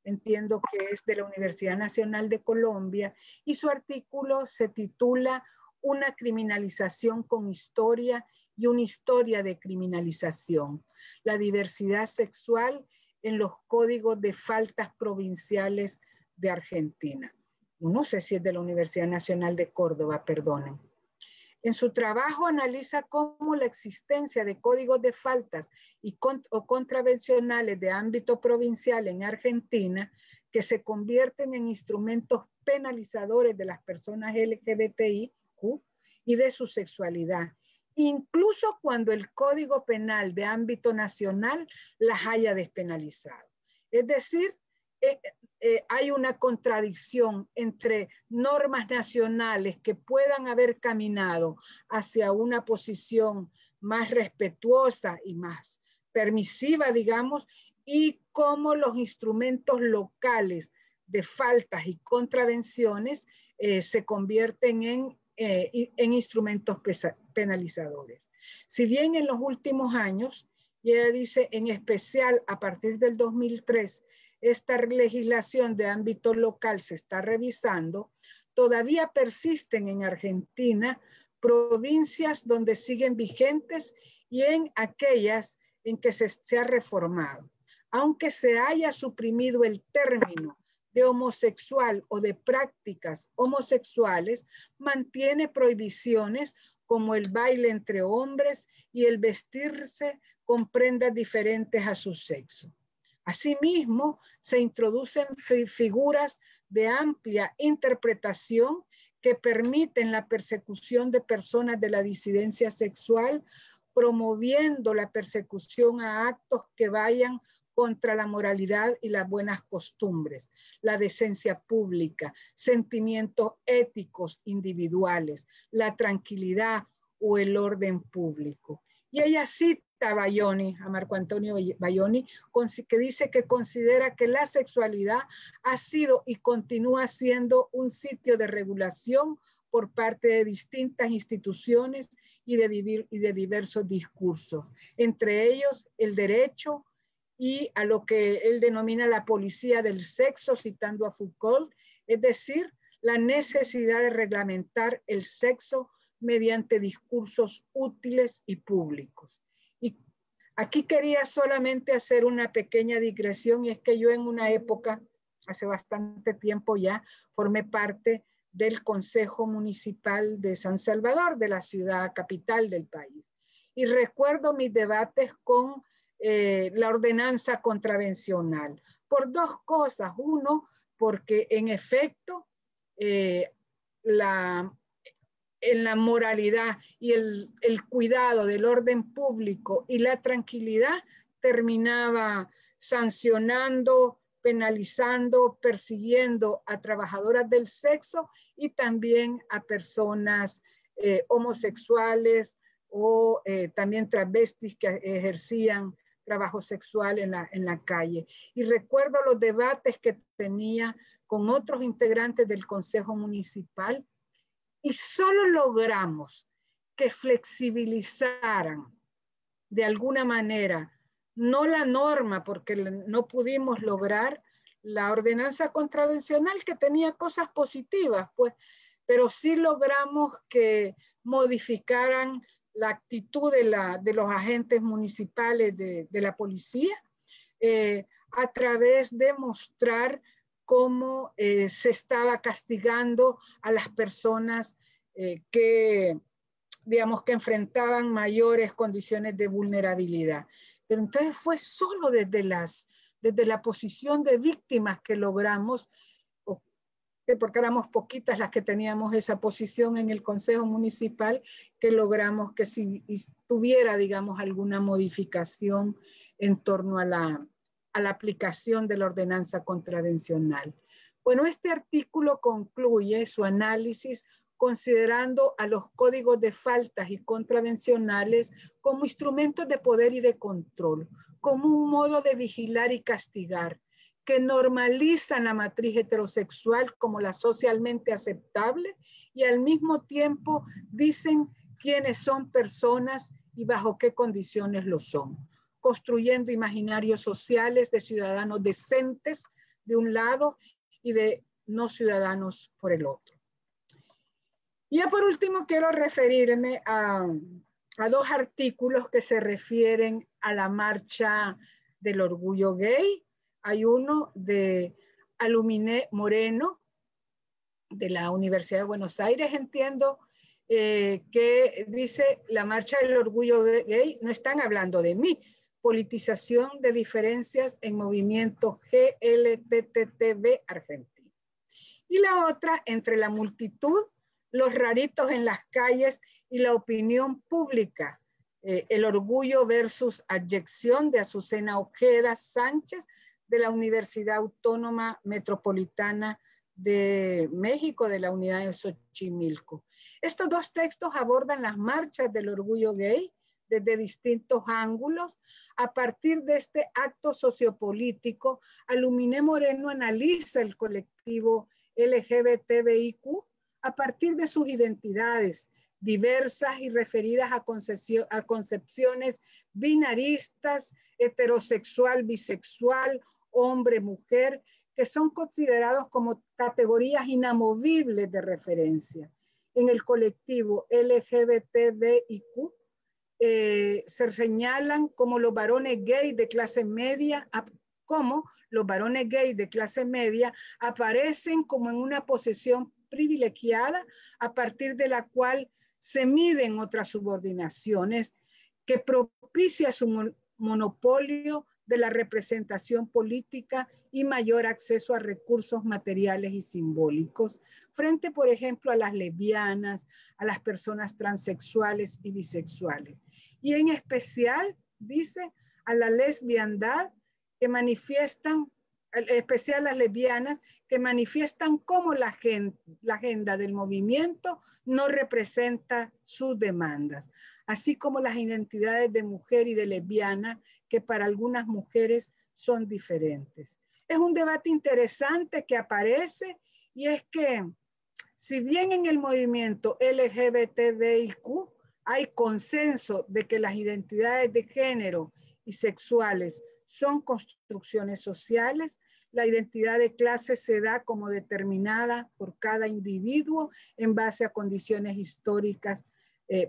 [SPEAKER 5] entiendo que es de la Universidad Nacional de Colombia, y su artículo se titula Una criminalización con historia y una historia de criminalización, la diversidad sexual en los códigos de faltas provinciales de Argentina. No sé si es de la Universidad Nacional de Córdoba, perdonen. En su trabajo analiza cómo la existencia de códigos de faltas o contravencionales de ámbito provincial en Argentina, que se convierten en instrumentos penalizadores de las personas LGBTIQ y de su sexualidad, incluso cuando el Código Penal de ámbito nacional las haya despenalizado. Es decir, hay una contradicción entre normas nacionales que puedan haber caminado hacia una posición más respetuosa y más permisiva, digamos, y cómo los instrumentos locales de faltas y contravenciones se convierten en en instrumentos penalizadores. Si bien en los últimos años, y ella dice en especial a partir del 2003, esta legislación de ámbito local se está revisando, todavía persisten en Argentina provincias donde siguen vigentes y en aquellas en que se ha reformado. Aunque se haya suprimido el término de homosexual o de prácticas homosexuales, mantiene prohibiciones como el baile entre hombres y el vestirse con prendas diferentes a su sexo. Asimismo, se introducen figuras de amplia interpretación que permiten la persecución de personas de la disidencia sexual, promoviendo la persecución a actos que vayan contra la moralidad y las buenas costumbres, la decencia pública, sentimientos éticos individuales, la tranquilidad o el orden público. Y ella cita a Bayoni, a Marco Antonio Bayoni, que dice que considera que la sexualidad ha sido y continúa siendo un sitio de regulación por parte de distintas instituciones y de diversos discursos, entre ellos el derecho y a lo que él denomina la policía del sexo, citando a Foucault, es decir, la necesidad de reglamentar el sexo mediante discursos útiles y públicos. Y aquí quería solamente hacer una pequeña digresión, y es que yo en una época, hace bastante tiempo ya, formé parte del Consejo Municipal de San Salvador, de la ciudad capital del país. Y recuerdo mis debates con la ordenanza contravencional, por dos cosas. Uno, porque en efecto en la moralidad y el cuidado del orden público y la tranquilidad terminaba sancionando, penalizando, persiguiendo a trabajadoras del sexo y también a personas homosexuales o también travestis que ejercían trabajo sexual en la calle. Y recuerdo los debates que tenía con otros integrantes del Consejo Municipal y solo logramos que flexibilizaran de alguna manera, no la norma, porque no pudimos lograr la ordenanza contravencional que tenía cosas positivas, pues, pero sí logramos que modificaran la actitud de los agentes municipales de la policía a través de mostrar cómo se estaba castigando a las personas que, digamos, que enfrentaban mayores condiciones de vulnerabilidad. Pero entonces fue solo desde la posición de víctimas que logramos, porque éramos poquitas las que teníamos esa posición en el Consejo Municipal, que logramos que si tuviera, digamos, alguna modificación en torno a la aplicación de la ordenanza contravencional. Bueno, este artículo concluye su análisis considerando a los códigos de faltas y contravencionales como instrumentos de poder y de control, como un modo de vigilar y castigar, que normalizan la matriz heterosexual como la socialmente aceptable y al mismo tiempo dicen quiénes son personas y bajo qué condiciones lo son, construyendo imaginarios sociales de ciudadanos decentes de un lado y de no ciudadanos por el otro. Y ya por último quiero referirme a dos artículos que se refieren a la marcha del orgullo gay. Hay uno de Aluminé Moreno, de la Universidad de Buenos Aires, entiendo, que dice, la marcha del orgullo gay, no están hablando de mí, politización de diferencias en movimiento GLTTB Argentina. Y la otra, entre la multitud, los raritos en las calles y la opinión pública, el orgullo versus abyección de Azucena Ojeda Sánchez, de la Universidad Autónoma Metropolitana de México, de la unidad de Xochimilco. Estos dos textos abordan las marchas del orgullo gay desde distintos ángulos. A partir de este acto sociopolítico, Aluminé Moreno analiza el colectivo LGBTBIQ a partir de sus identidades diversas y referidas a concepciones binaristas, heterosexual, bisexual, hombre, mujer, que son considerados como categorías inamovibles de referencia. En el colectivo LGBTBIQ se señalan como los varones gay de clase media, aparecen como en una posición privilegiada a partir de la cual se miden otras subordinaciones que propicia su monopolio de la representación política y mayor acceso a recursos materiales y simbólicos, frente, por ejemplo, a las lesbianas, a las personas transexuales y bisexuales. Y en especial, dice, a la lesbiandad que manifiestan, en especial las lesbianas, que manifiestan cómo la agenda del movimiento no representa sus demandas, así como las identidades de mujer y de lesbiana, que para algunas mujeres son diferentes. Es un debate interesante que aparece, y es que si bien en el movimiento LGBTBIQ hay consenso de que las identidades de género y sexuales son construcciones sociales, la identidad de clase se da como determinada por cada individuo en base a condiciones históricas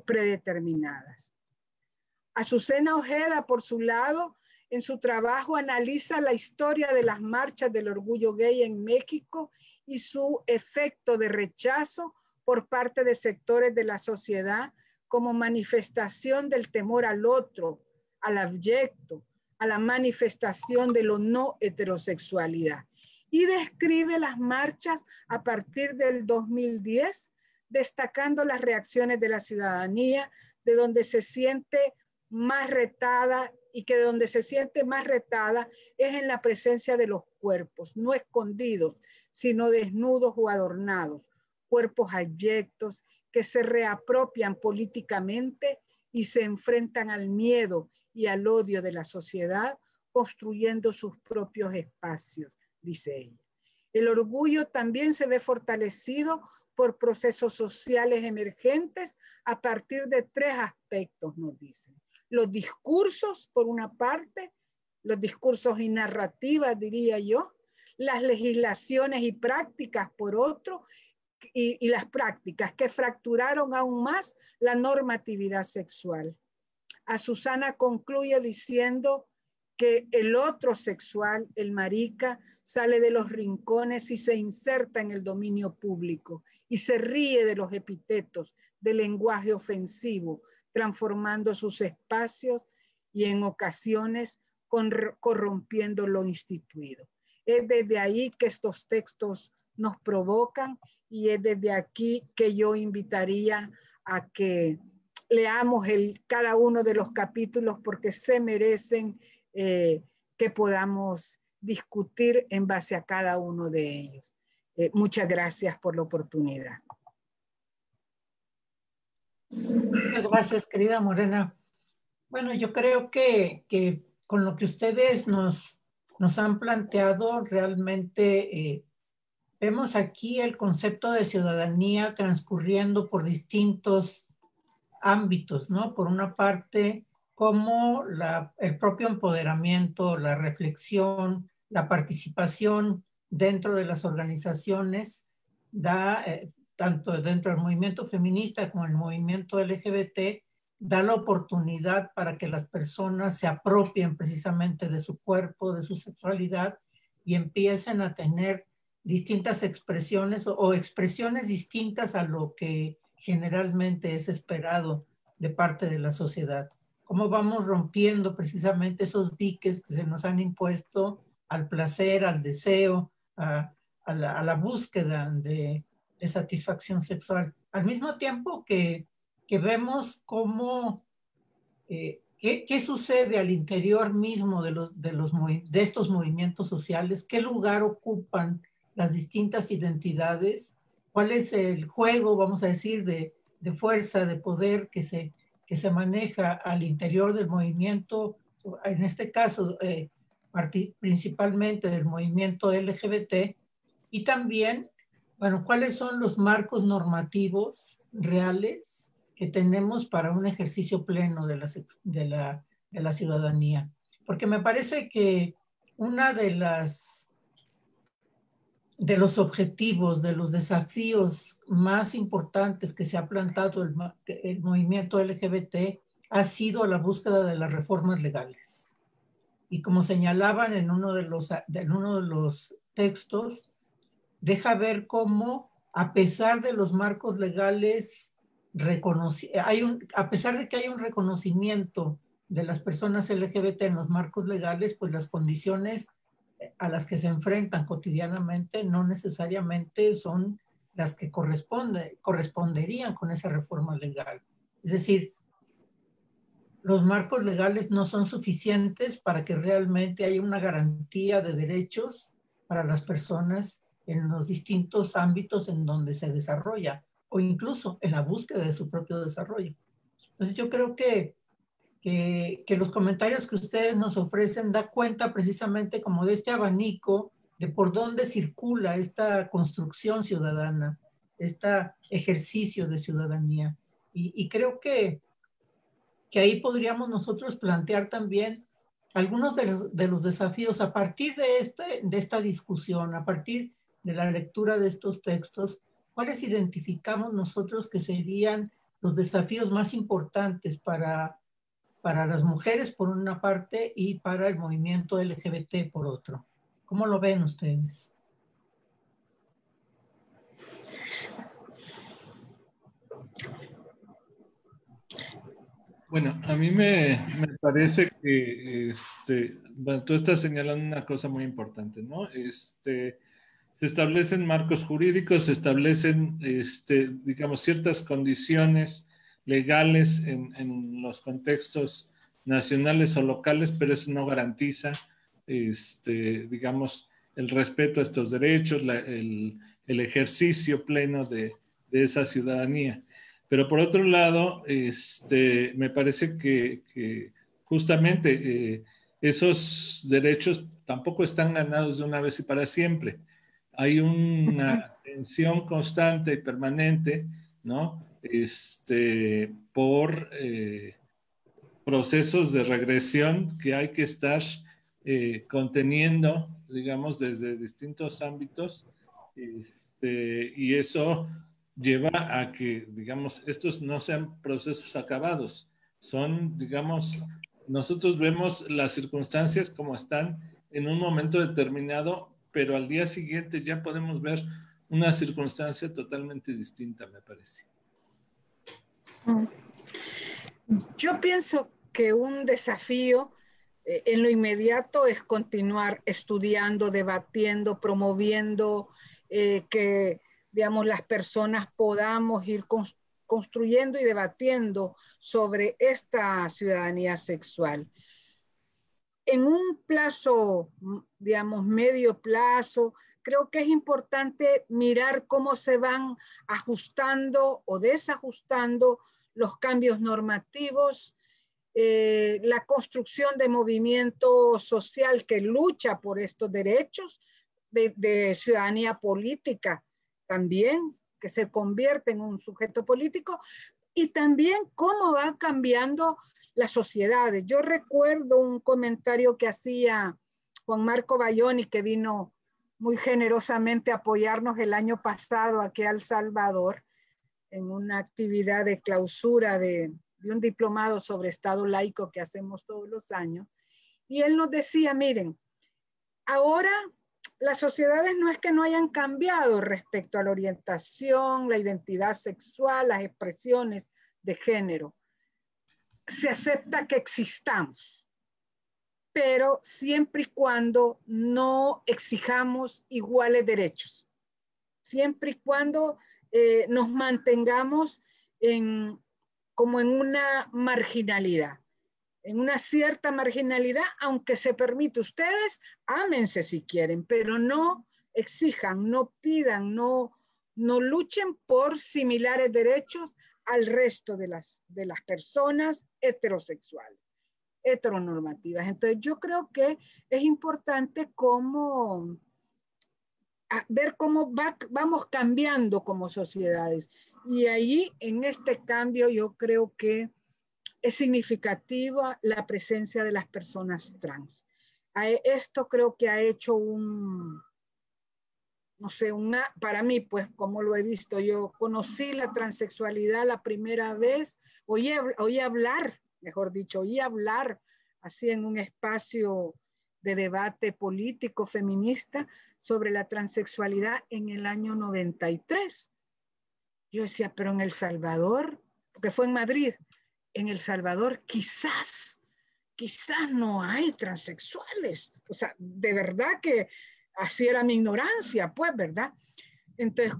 [SPEAKER 5] predeterminadas. Azucena Ojeda, por su lado, en su trabajo analiza la historia de las marchas del orgullo gay en México y su efecto de rechazo por parte de sectores de la sociedad como manifestación del temor al otro, al abyecto, a la manifestación de la no heterosexualidad. Y describe las marchas a partir del 2010, destacando las reacciones de la ciudadanía, de donde se siente más retada, y que donde se siente más retada es en la presencia de los cuerpos, no escondidos, sino desnudos o adornados, cuerpos abyectos que se reapropian políticamente y se enfrentan al miedo y al odio de la sociedad, construyendo sus propios espacios, dice ella. El orgullo también se ve fortalecido por procesos sociales emergentes a partir de tres aspectos, nos dicen. Los discursos, por una parte, los discursos y narrativas, diría yo, las legislaciones y prácticas, por otro, y las prácticas que fracturaron aún más la normatividad sexual. Azucena concluye diciendo que el otro sexual, el marica, sale de los rincones y se inserta en el dominio público y se ríe de los epítetos, del lenguaje ofensivo, transformando sus espacios y en ocasiones corrompiendo lo instituido. Es desde ahí que estos textos nos provocan, y es desde aquí que yo invitaría a que leamos cada uno de los capítulos, porque se merecen que podamos discutir en base a cada uno de ellos. Muchas gracias por la oportunidad.
[SPEAKER 2] Muchas gracias, querida Morena. Bueno, yo creo que con lo que ustedes nos han planteado, realmente vemos aquí el concepto de ciudadanía transcurriendo por distintos ámbitos, ¿no? Por una parte, como el propio empoderamiento, la reflexión, la participación dentro de las organizaciones da, tanto dentro del movimiento feminista como el movimiento LGBT, da la oportunidad para que las personas se apropien precisamente de su cuerpo, de su sexualidad, y empiecen a tener distintas expresiones o expresiones distintas a lo que generalmente es esperado de parte de la sociedad. Cómo vamos rompiendo precisamente esos diques que se nos han impuesto al placer, al deseo, a la búsqueda de satisfacción sexual. Al mismo tiempo que vemos cómo, qué sucede al interior mismo de estos movimientos sociales, qué lugar ocupan las distintas identidades, cuál es el juego, vamos a decir, de fuerza, de poder que se maneja al interior del movimiento, en este caso principalmente del movimiento LGBT, y también Bueno, ¿cuáles son los marcos normativos reales que tenemos para un ejercicio pleno de la ciudadanía? Porque me parece que una de los objetivos, de los desafíos más importantes que se ha plantado el movimiento LGBT ha sido la búsqueda de las reformas legales. Y como señalaban en uno de los textos, deja ver cómo, a pesar de los marcos legales, a pesar de que hay un reconocimiento de las personas LGBT en los marcos legales, pues las condiciones a las que se enfrentan cotidianamente no necesariamente son las que corresponderían con esa reforma legal. Es decir, los marcos legales no son suficientes para que realmente haya una garantía de derechos para las personas en los distintos ámbitos en donde se desarrolla o incluso en la búsqueda de su propio desarrollo. Entonces yo creo que los comentarios que ustedes nos ofrecen da cuenta precisamente como de este abanico de por dónde circula esta construcción ciudadana, este ejercicio de ciudadanía. Y creo que ahí podríamos nosotros plantear también algunos de los desafíos a partir de esta discusión, a partir de la lectura de estos textos, cuáles identificamos nosotros que serían los desafíos más importantes para las mujeres por una parte y para el movimiento LGBT por otro. ¿Cómo lo ven ustedes?
[SPEAKER 4] Bueno, a mí me parece que bueno, tú estás señalando una cosa muy importante, ¿no? Se establecen marcos jurídicos, se establecen, digamos, ciertas condiciones legales en los contextos nacionales o locales, pero eso no garantiza, digamos, el respeto a estos derechos, el ejercicio pleno de esa ciudadanía. Pero por otro lado, me parece que justamente esos derechos tampoco están ganados de una vez y para siempre. Hay una tensión constante y permanente, ¿no? Por procesos de regresión que hay que estar conteniendo, digamos, desde distintos ámbitos, y eso lleva a que, digamos, estos no sean procesos acabados, son, digamos, nosotros vemos las circunstancias como están en un momento determinado, pero al día siguiente ya podemos ver una circunstancia totalmente distinta, me parece.
[SPEAKER 5] Yo pienso que un desafío en lo inmediato es continuar estudiando, debatiendo, promoviendo que, digamos, las personas podamos ir construyendo y debatiendo sobre esta ciudadanía sexual. En un plazo, digamos, medio plazo, creo que es importante mirar cómo se van ajustando o desajustando los cambios normativos, la construcción de movimiento social que lucha por estos derechos, de ciudadanía política también, que se convierte en un sujeto político, y también cómo va cambiando las sociedades. Yo recuerdo un comentario que hacía Juan Marco Bayoni, que vino muy generosamente a apoyarnos el año pasado aquí a El Salvador, en una actividad de clausura de un diplomado sobre Estado laico que hacemos todos los años. Y él nos decía, miren, ahora las sociedades no es que no hayan cambiado respecto a la orientación, la identidad sexual, las expresiones de género. Se acepta que existamos, pero siempre y cuando no exijamos iguales derechos, siempre y cuando nos mantengamos como en una marginalidad, en una cierta marginalidad, aunque se permite, ustedes ámense si quieren, pero no exijan, no pidan, no luchen por similares derechos al resto de las personas heterosexuales, heteronormativas. Entonces yo creo que es importante cómo ver cómo vamos cambiando como sociedades. Y ahí, en este cambio, yo creo que es significativa la presencia de las personas trans. Esto creo que ha hecho no sé, para mí, pues, como lo he visto, yo conocí la transexualidad la primera vez, oí hablar, mejor dicho, oí hablar así en un espacio de debate político feminista sobre la transexualidad en el año 93. Yo decía, pero en El Salvador, porque fue en Madrid, en El Salvador quizás no hay transexuales. O sea, de verdad que así era mi ignorancia, pues, ¿verdad? Entonces,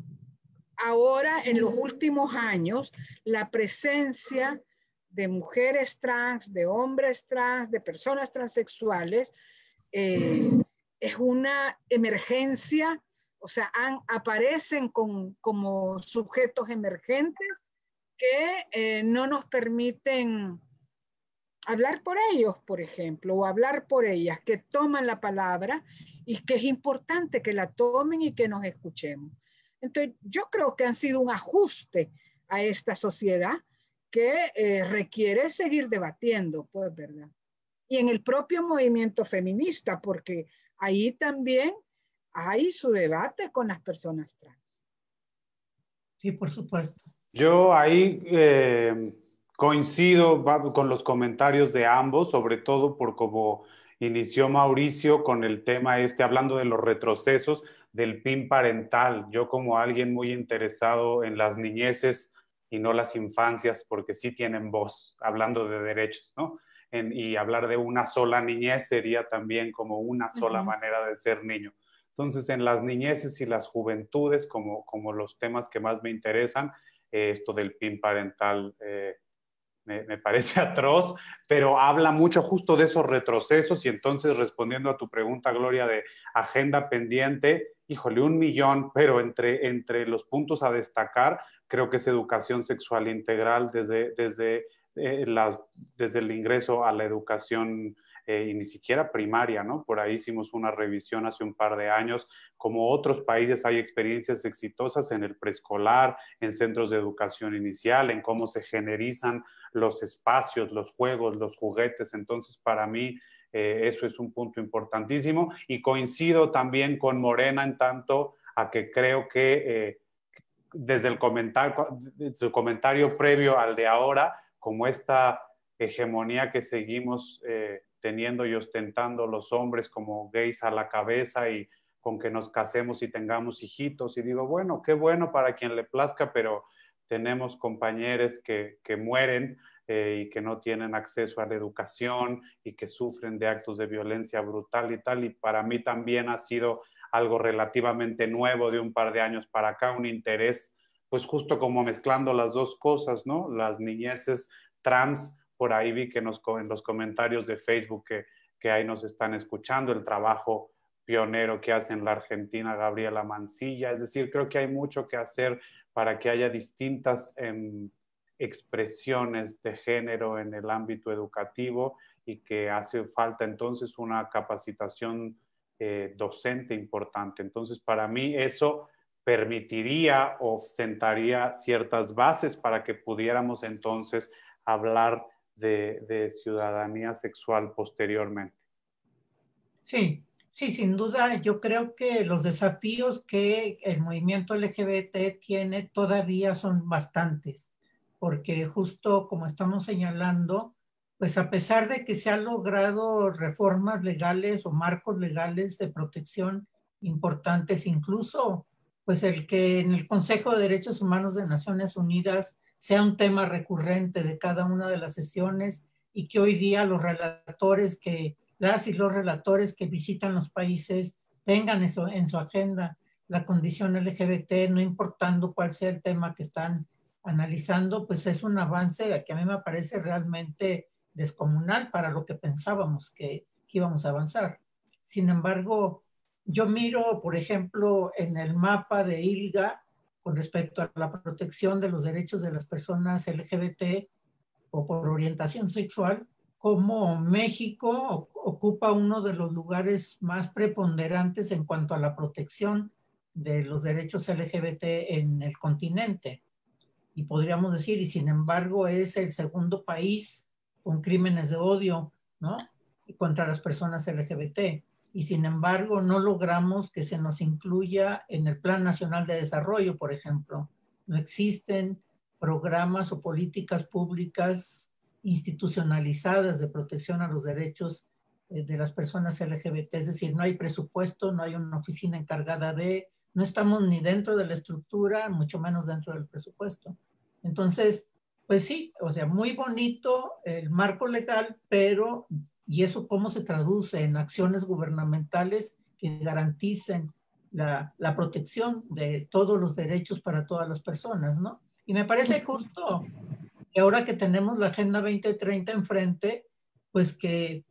[SPEAKER 5] ahora en los últimos años, la presencia de mujeres trans, de hombres trans, de personas transexuales, es una emergencia, o sea, aparecen como sujetos emergentes que no nos permiten hablar por ellos, por ejemplo, o hablar por ellas, que toman la palabra y que es importante que la tomen y que nos escuchemos. Entonces, yo creo que han sido un ajuste a esta sociedad que requiere seguir debatiendo, pues, ¿verdad? Y en el propio movimiento feminista, porque ahí también hay su debate con las personas trans.
[SPEAKER 2] Sí, por supuesto.
[SPEAKER 3] Yo ahí coincido con los comentarios de ambos, sobre todo por cómo inició Mauricio con el tema hablando de los retrocesos del PIN parental. Yo como alguien muy interesado en las niñeces y no las infancias, porque sí tienen voz, hablando de derechos, ¿no? Y hablar de una sola niñez sería también como una sola manera de ser niño. Entonces, en las niñeces y las juventudes, como los temas que más me interesan, esto del PIN parental me parece atroz, pero habla mucho justo de esos retrocesos. Y entonces, respondiendo a tu pregunta, Gloria, de agenda pendiente, híjole, 1 millón, pero entre los puntos a destacar, creo que es educación sexual integral desde el ingreso a la educación y ni siquiera primaria, ¿no? Por ahí hicimos una revisión hace un par de años. Como otros países hay experiencias exitosas en el preescolar, en centros de educación inicial, en cómo se generizan los espacios, los juegos, los juguetes. Entonces, para mí, eso es un punto importantísimo. Y coincido también con Morena en tanto a que creo que desde su comentario previo al de ahora, como esta hegemonía que seguimos teniendo y ostentando los hombres como gays a la cabeza y con que nos casemos y tengamos hijitos. Y digo, bueno, qué bueno para quien le plazca, pero tenemos compañeros que mueren y que no tienen acceso a la educación y que sufren de actos de violencia brutal y tal. Y para mí también ha sido algo relativamente nuevo de un par de años para acá, un interés, pues justo como mezclando las dos cosas, ¿no? Las niñeces trans, por ahí vi que en los comentarios de Facebook que ahí nos están escuchando, el trabajo pionero que hace en la Argentina Gabriela Mancilla. Es decir, creo que hay mucho que hacer para que haya distintas expresiones de género en el ámbito educativo y que hace falta entonces una capacitación docente importante. Entonces, para mí eso permitiría o sentaría ciertas bases para que pudiéramos entonces hablar de ciudadanía sexual posteriormente.
[SPEAKER 2] Sí, sí, sin duda, yo creo que los desafíos que el movimiento LGBT tiene todavía son bastantes, porque justo como estamos señalando, pues a pesar de que se han logrado reformas legales o marcos legales de protección importantes, incluso pues el que en el Consejo de Derechos Humanos de Naciones Unidas sea un tema recurrente de cada una de las sesiones y que hoy día los relatores las y los relatores que visitan los países tengan eso en su agenda, la condición LGBT, no importando cuál sea el tema que están analizando, pues es un avance que a mí me parece realmente descomunal para lo que pensábamos que íbamos a avanzar. Sin embargo, yo miro, por ejemplo, en el mapa de ILGA con respecto a la protección de los derechos de las personas LGBT o por orientación sexual, como México ocupa uno de los lugares más preponderantes en cuanto a la protección de los derechos LGBT en el continente. Y podríamos decir, y sin embargo es el segundo país con crímenes de odio, ¿no?, contra las personas LGBT. Y sin embargo no logramos que se nos incluya en el Plan Nacional de Desarrollo, por ejemplo. No existen programas o políticas públicas institucionalizadas de protección a los derechos de las personas LGBT. Es decir, no hay presupuesto, no hay una oficina encargada de, no estamos ni dentro de la estructura, mucho menos dentro del presupuesto. Entonces, pues sí, o sea, muy bonito el marco legal, pero ¿y eso cómo se traduce en acciones gubernamentales que garanticen la protección de todos los derechos para todas las personas, ¿no? Y me parece justo que ahora que tenemos la Agenda 2030 enfrente, pues que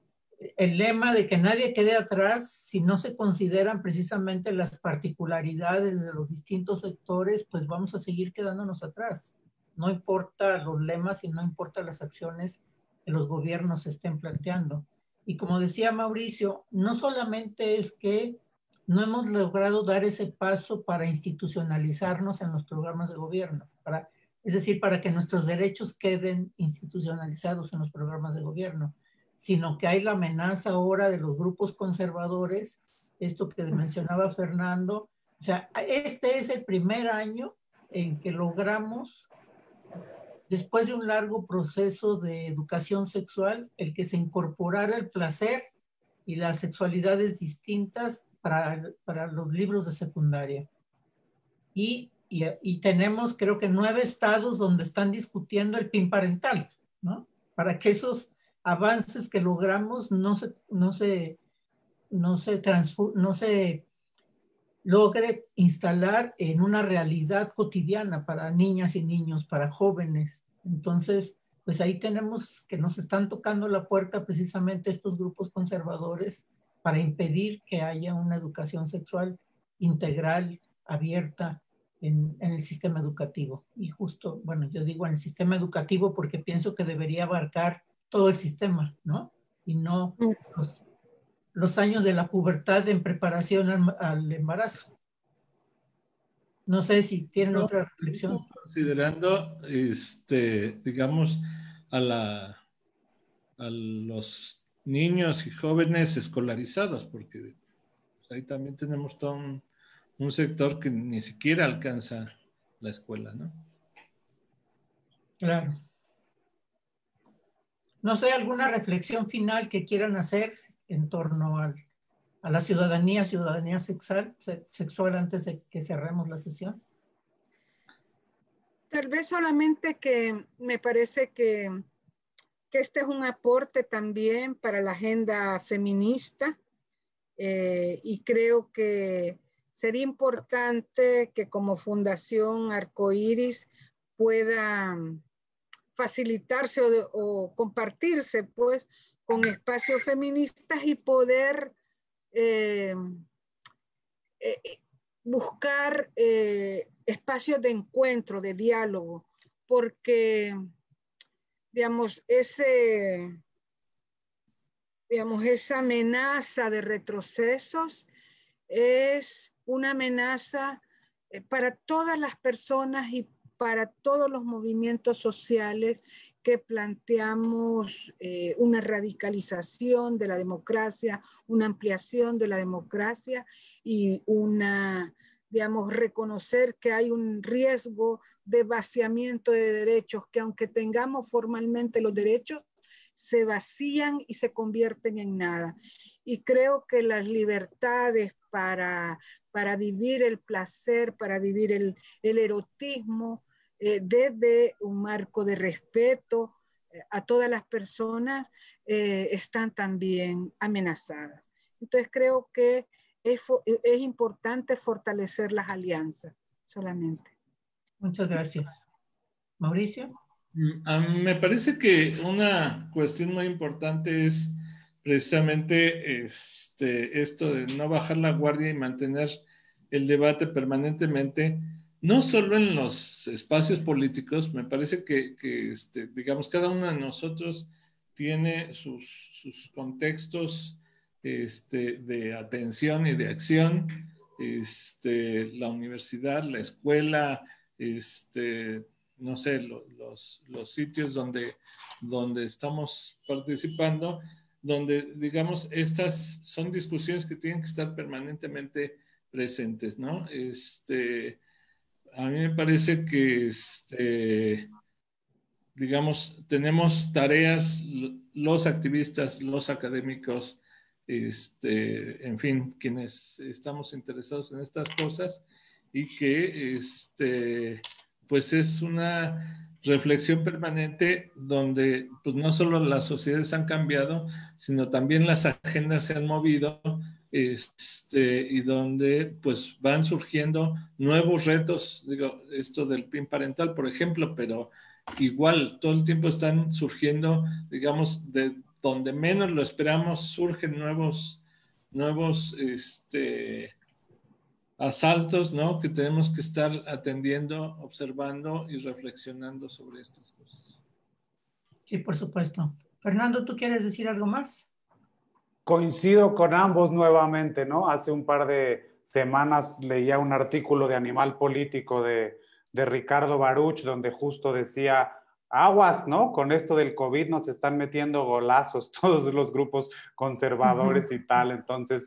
[SPEAKER 2] el lema de que nadie quede atrás, si no se consideran precisamente las particularidades de los distintos sectores, pues vamos a seguir quedándonos atrás. No importa los lemas y no importa las acciones que los gobiernos estén planteando. Y como decía Mauricio, no solamente es que no hemos logrado dar ese paso para institucionalizarnos en los programas de gobierno, es decir, para que nuestros derechos queden institucionalizados en los programas de gobierno, sino que hay la amenaza ahora de los grupos conservadores, esto que mencionaba Fernando. O sea, este es el primer año en que logramos, después de un largo proceso de educación sexual, el que se incorporara el placer y las sexualidades distintas para los libros de secundaria. Y tenemos, creo que 9 estados donde están discutiendo el PIN parental, ¿no? Para que esos avances que logramos no se logre instalar en una realidad cotidiana para niñas y niños, para jóvenes. Entonces, pues ahí tenemos que nos están tocando la puerta precisamente estos grupos conservadores para impedir que haya una educación sexual integral, abierta en el sistema educativo. Y justo, bueno, yo digo en el sistema educativo porque pienso que debería abarcar todo el sistema, ¿no? Y no los años de la pubertad en preparación al embarazo. No sé si tienen otra reflexión.
[SPEAKER 4] Considerando, digamos, a los niños y jóvenes escolarizados, porque pues, ahí también tenemos todo un sector que ni siquiera alcanza la escuela, ¿no?
[SPEAKER 2] Claro. No sé, ¿alguna reflexión final que quieran hacer en torno a la ciudadanía sexual antes de que cerremos la sesión?
[SPEAKER 5] Tal vez solamente que me parece que este es un aporte también para la agenda feminista y creo que sería importante que como Fundación Arcoíris pueda facilitarse o compartirse pues con espacios feministas y poder buscar espacios de encuentro, de diálogo, porque digamos, esa amenaza de retrocesos es una amenaza para todas las personas y para todos los movimientos sociales que planteamos una radicalización de la democracia, una ampliación de la democracia y reconocer que hay un riesgo de vaciamiento de derechos, que aunque tengamos formalmente los derechos, se vacían y se convierten en nada. Y creo que las libertades para vivir el placer, para vivir el erotismo, desde un marco de respeto a todas las personas, están también amenazadas. Entonces creo que es importante fortalecer las alianzas solamente.
[SPEAKER 2] Muchas gracias. Mauricio.
[SPEAKER 4] Me parece que una cuestión muy importante es precisamente esto de no bajar la guardia y mantener el debate permanentemente, no solo en los espacios políticos. Me parece que digamos, cada uno de nosotros tiene sus contextos de atención y de acción la universidad, la escuela, no sé, los sitios donde estamos participando, donde, digamos, estas son discusiones que tienen que estar permanentemente presentes, ¿no? A mí me parece que, digamos, tenemos tareas, los activistas, los académicos, en fin, quienes estamos interesados en estas cosas y que, pues es una reflexión permanente donde, pues no solo las sociedades han cambiado, sino también las agendas se han movido, y donde pues van surgiendo nuevos retos, digo, esto del PIN parental, por ejemplo, pero igual todo el tiempo están surgiendo, digamos, de donde menos lo esperamos, surgen nuevos asaltos, ¿no? Que tenemos que estar atendiendo, observando y reflexionando sobre estas cosas.
[SPEAKER 2] Sí, por supuesto. Fernando, ¿tú quieres decir algo más?
[SPEAKER 3] Coincido con ambos nuevamente, ¿no? Hace un par de semanas leía un artículo de Animal Político de Ricardo Baruch, donde justo decía, aguas, ¿no? Con esto del COVID nos están metiendo golazos todos los grupos conservadores y tal. Entonces,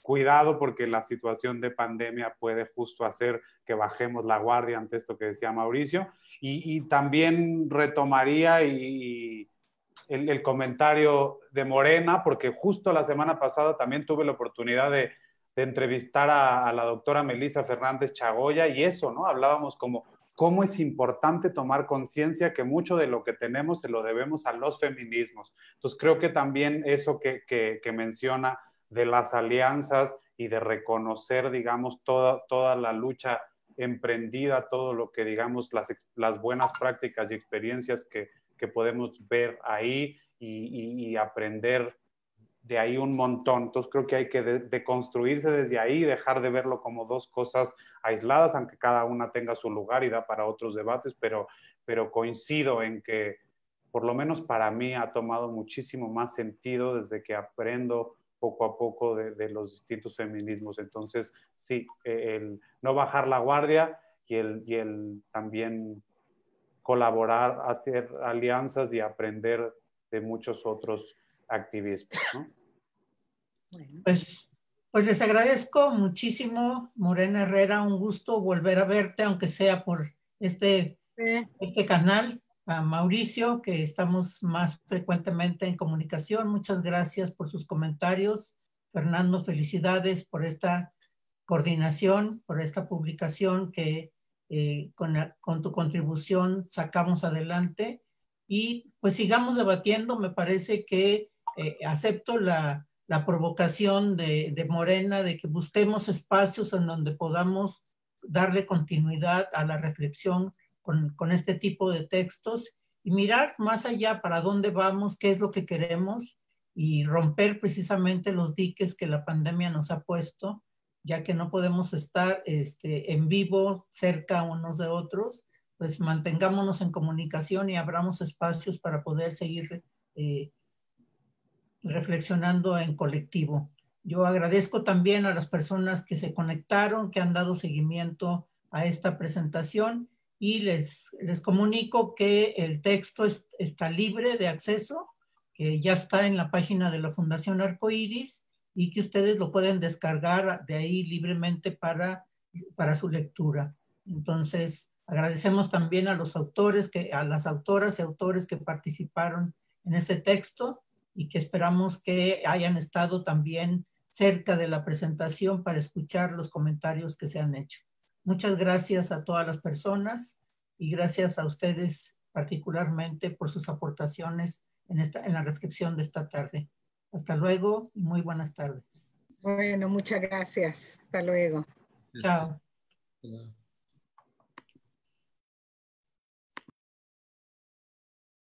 [SPEAKER 3] cuidado porque la situación de pandemia puede justo hacer que bajemos la guardia ante esto que decía Mauricio. Y también retomaría el comentario de Morena, porque justo la semana pasada también tuve la oportunidad de entrevistar a la doctora Melissa Fernández Chagoya y eso, ¿no? Hablábamos como cómo es importante tomar conciencia que mucho de lo que tenemos se lo debemos a los feminismos. Entonces creo que también eso que menciona de las alianzas y de reconocer, digamos, toda la lucha emprendida, todo lo que, digamos, las buenas prácticas y experiencias que podemos ver ahí y aprender de ahí un montón. Entonces creo que hay que deconstruirse desde ahí, dejar de verlo como dos cosas aisladas, aunque cada una tenga su lugar y da para otros debates, pero coincido en que por lo menos para mí ha tomado muchísimo más sentido desde que aprendo poco a poco de los distintos feminismos. Entonces, sí, el no bajar la guardia y el también colaborar, hacer alianzas y aprender de muchos otros activismos, ¿no?
[SPEAKER 2] Pues les agradezco muchísimo, Morena Herrera, un gusto volver a verte, aunque sea por este canal. A Mauricio, que estamos más frecuentemente en comunicación, muchas gracias por sus comentarios. Fernando, felicidades por esta coordinación, por esta publicación que con tu contribución sacamos adelante. Y pues sigamos debatiendo. Me parece que acepto la provocación de Morena de que busquemos espacios en donde podamos darle continuidad a la reflexión con este tipo de textos y mirar más allá para dónde vamos, qué es lo que queremos y romper precisamente los diques que la pandemia nos ha puesto, ya que no podemos estar en vivo cerca unos de otros, pues mantengámonos en comunicación y abramos espacios para poder seguir reflexionando en colectivo. Yo agradezco también a las personas que se conectaron, que han dado seguimiento a esta presentación y les comunico que el texto está libre de acceso, que ya está en la página de la Fundación Arcoíris y que ustedes lo pueden descargar de ahí libremente para su lectura. Entonces, agradecemos también a los autores, a las autoras y autores que participaron en este texto y que esperamos que hayan estado también cerca de la presentación para escuchar los comentarios que se han hecho. Muchas gracias a todas las personas y gracias a ustedes particularmente por sus aportaciones en la reflexión de esta tarde. Hasta luego y muy buenas tardes.
[SPEAKER 5] Bueno, muchas gracias. Hasta luego.
[SPEAKER 2] Chao.
[SPEAKER 4] Hello.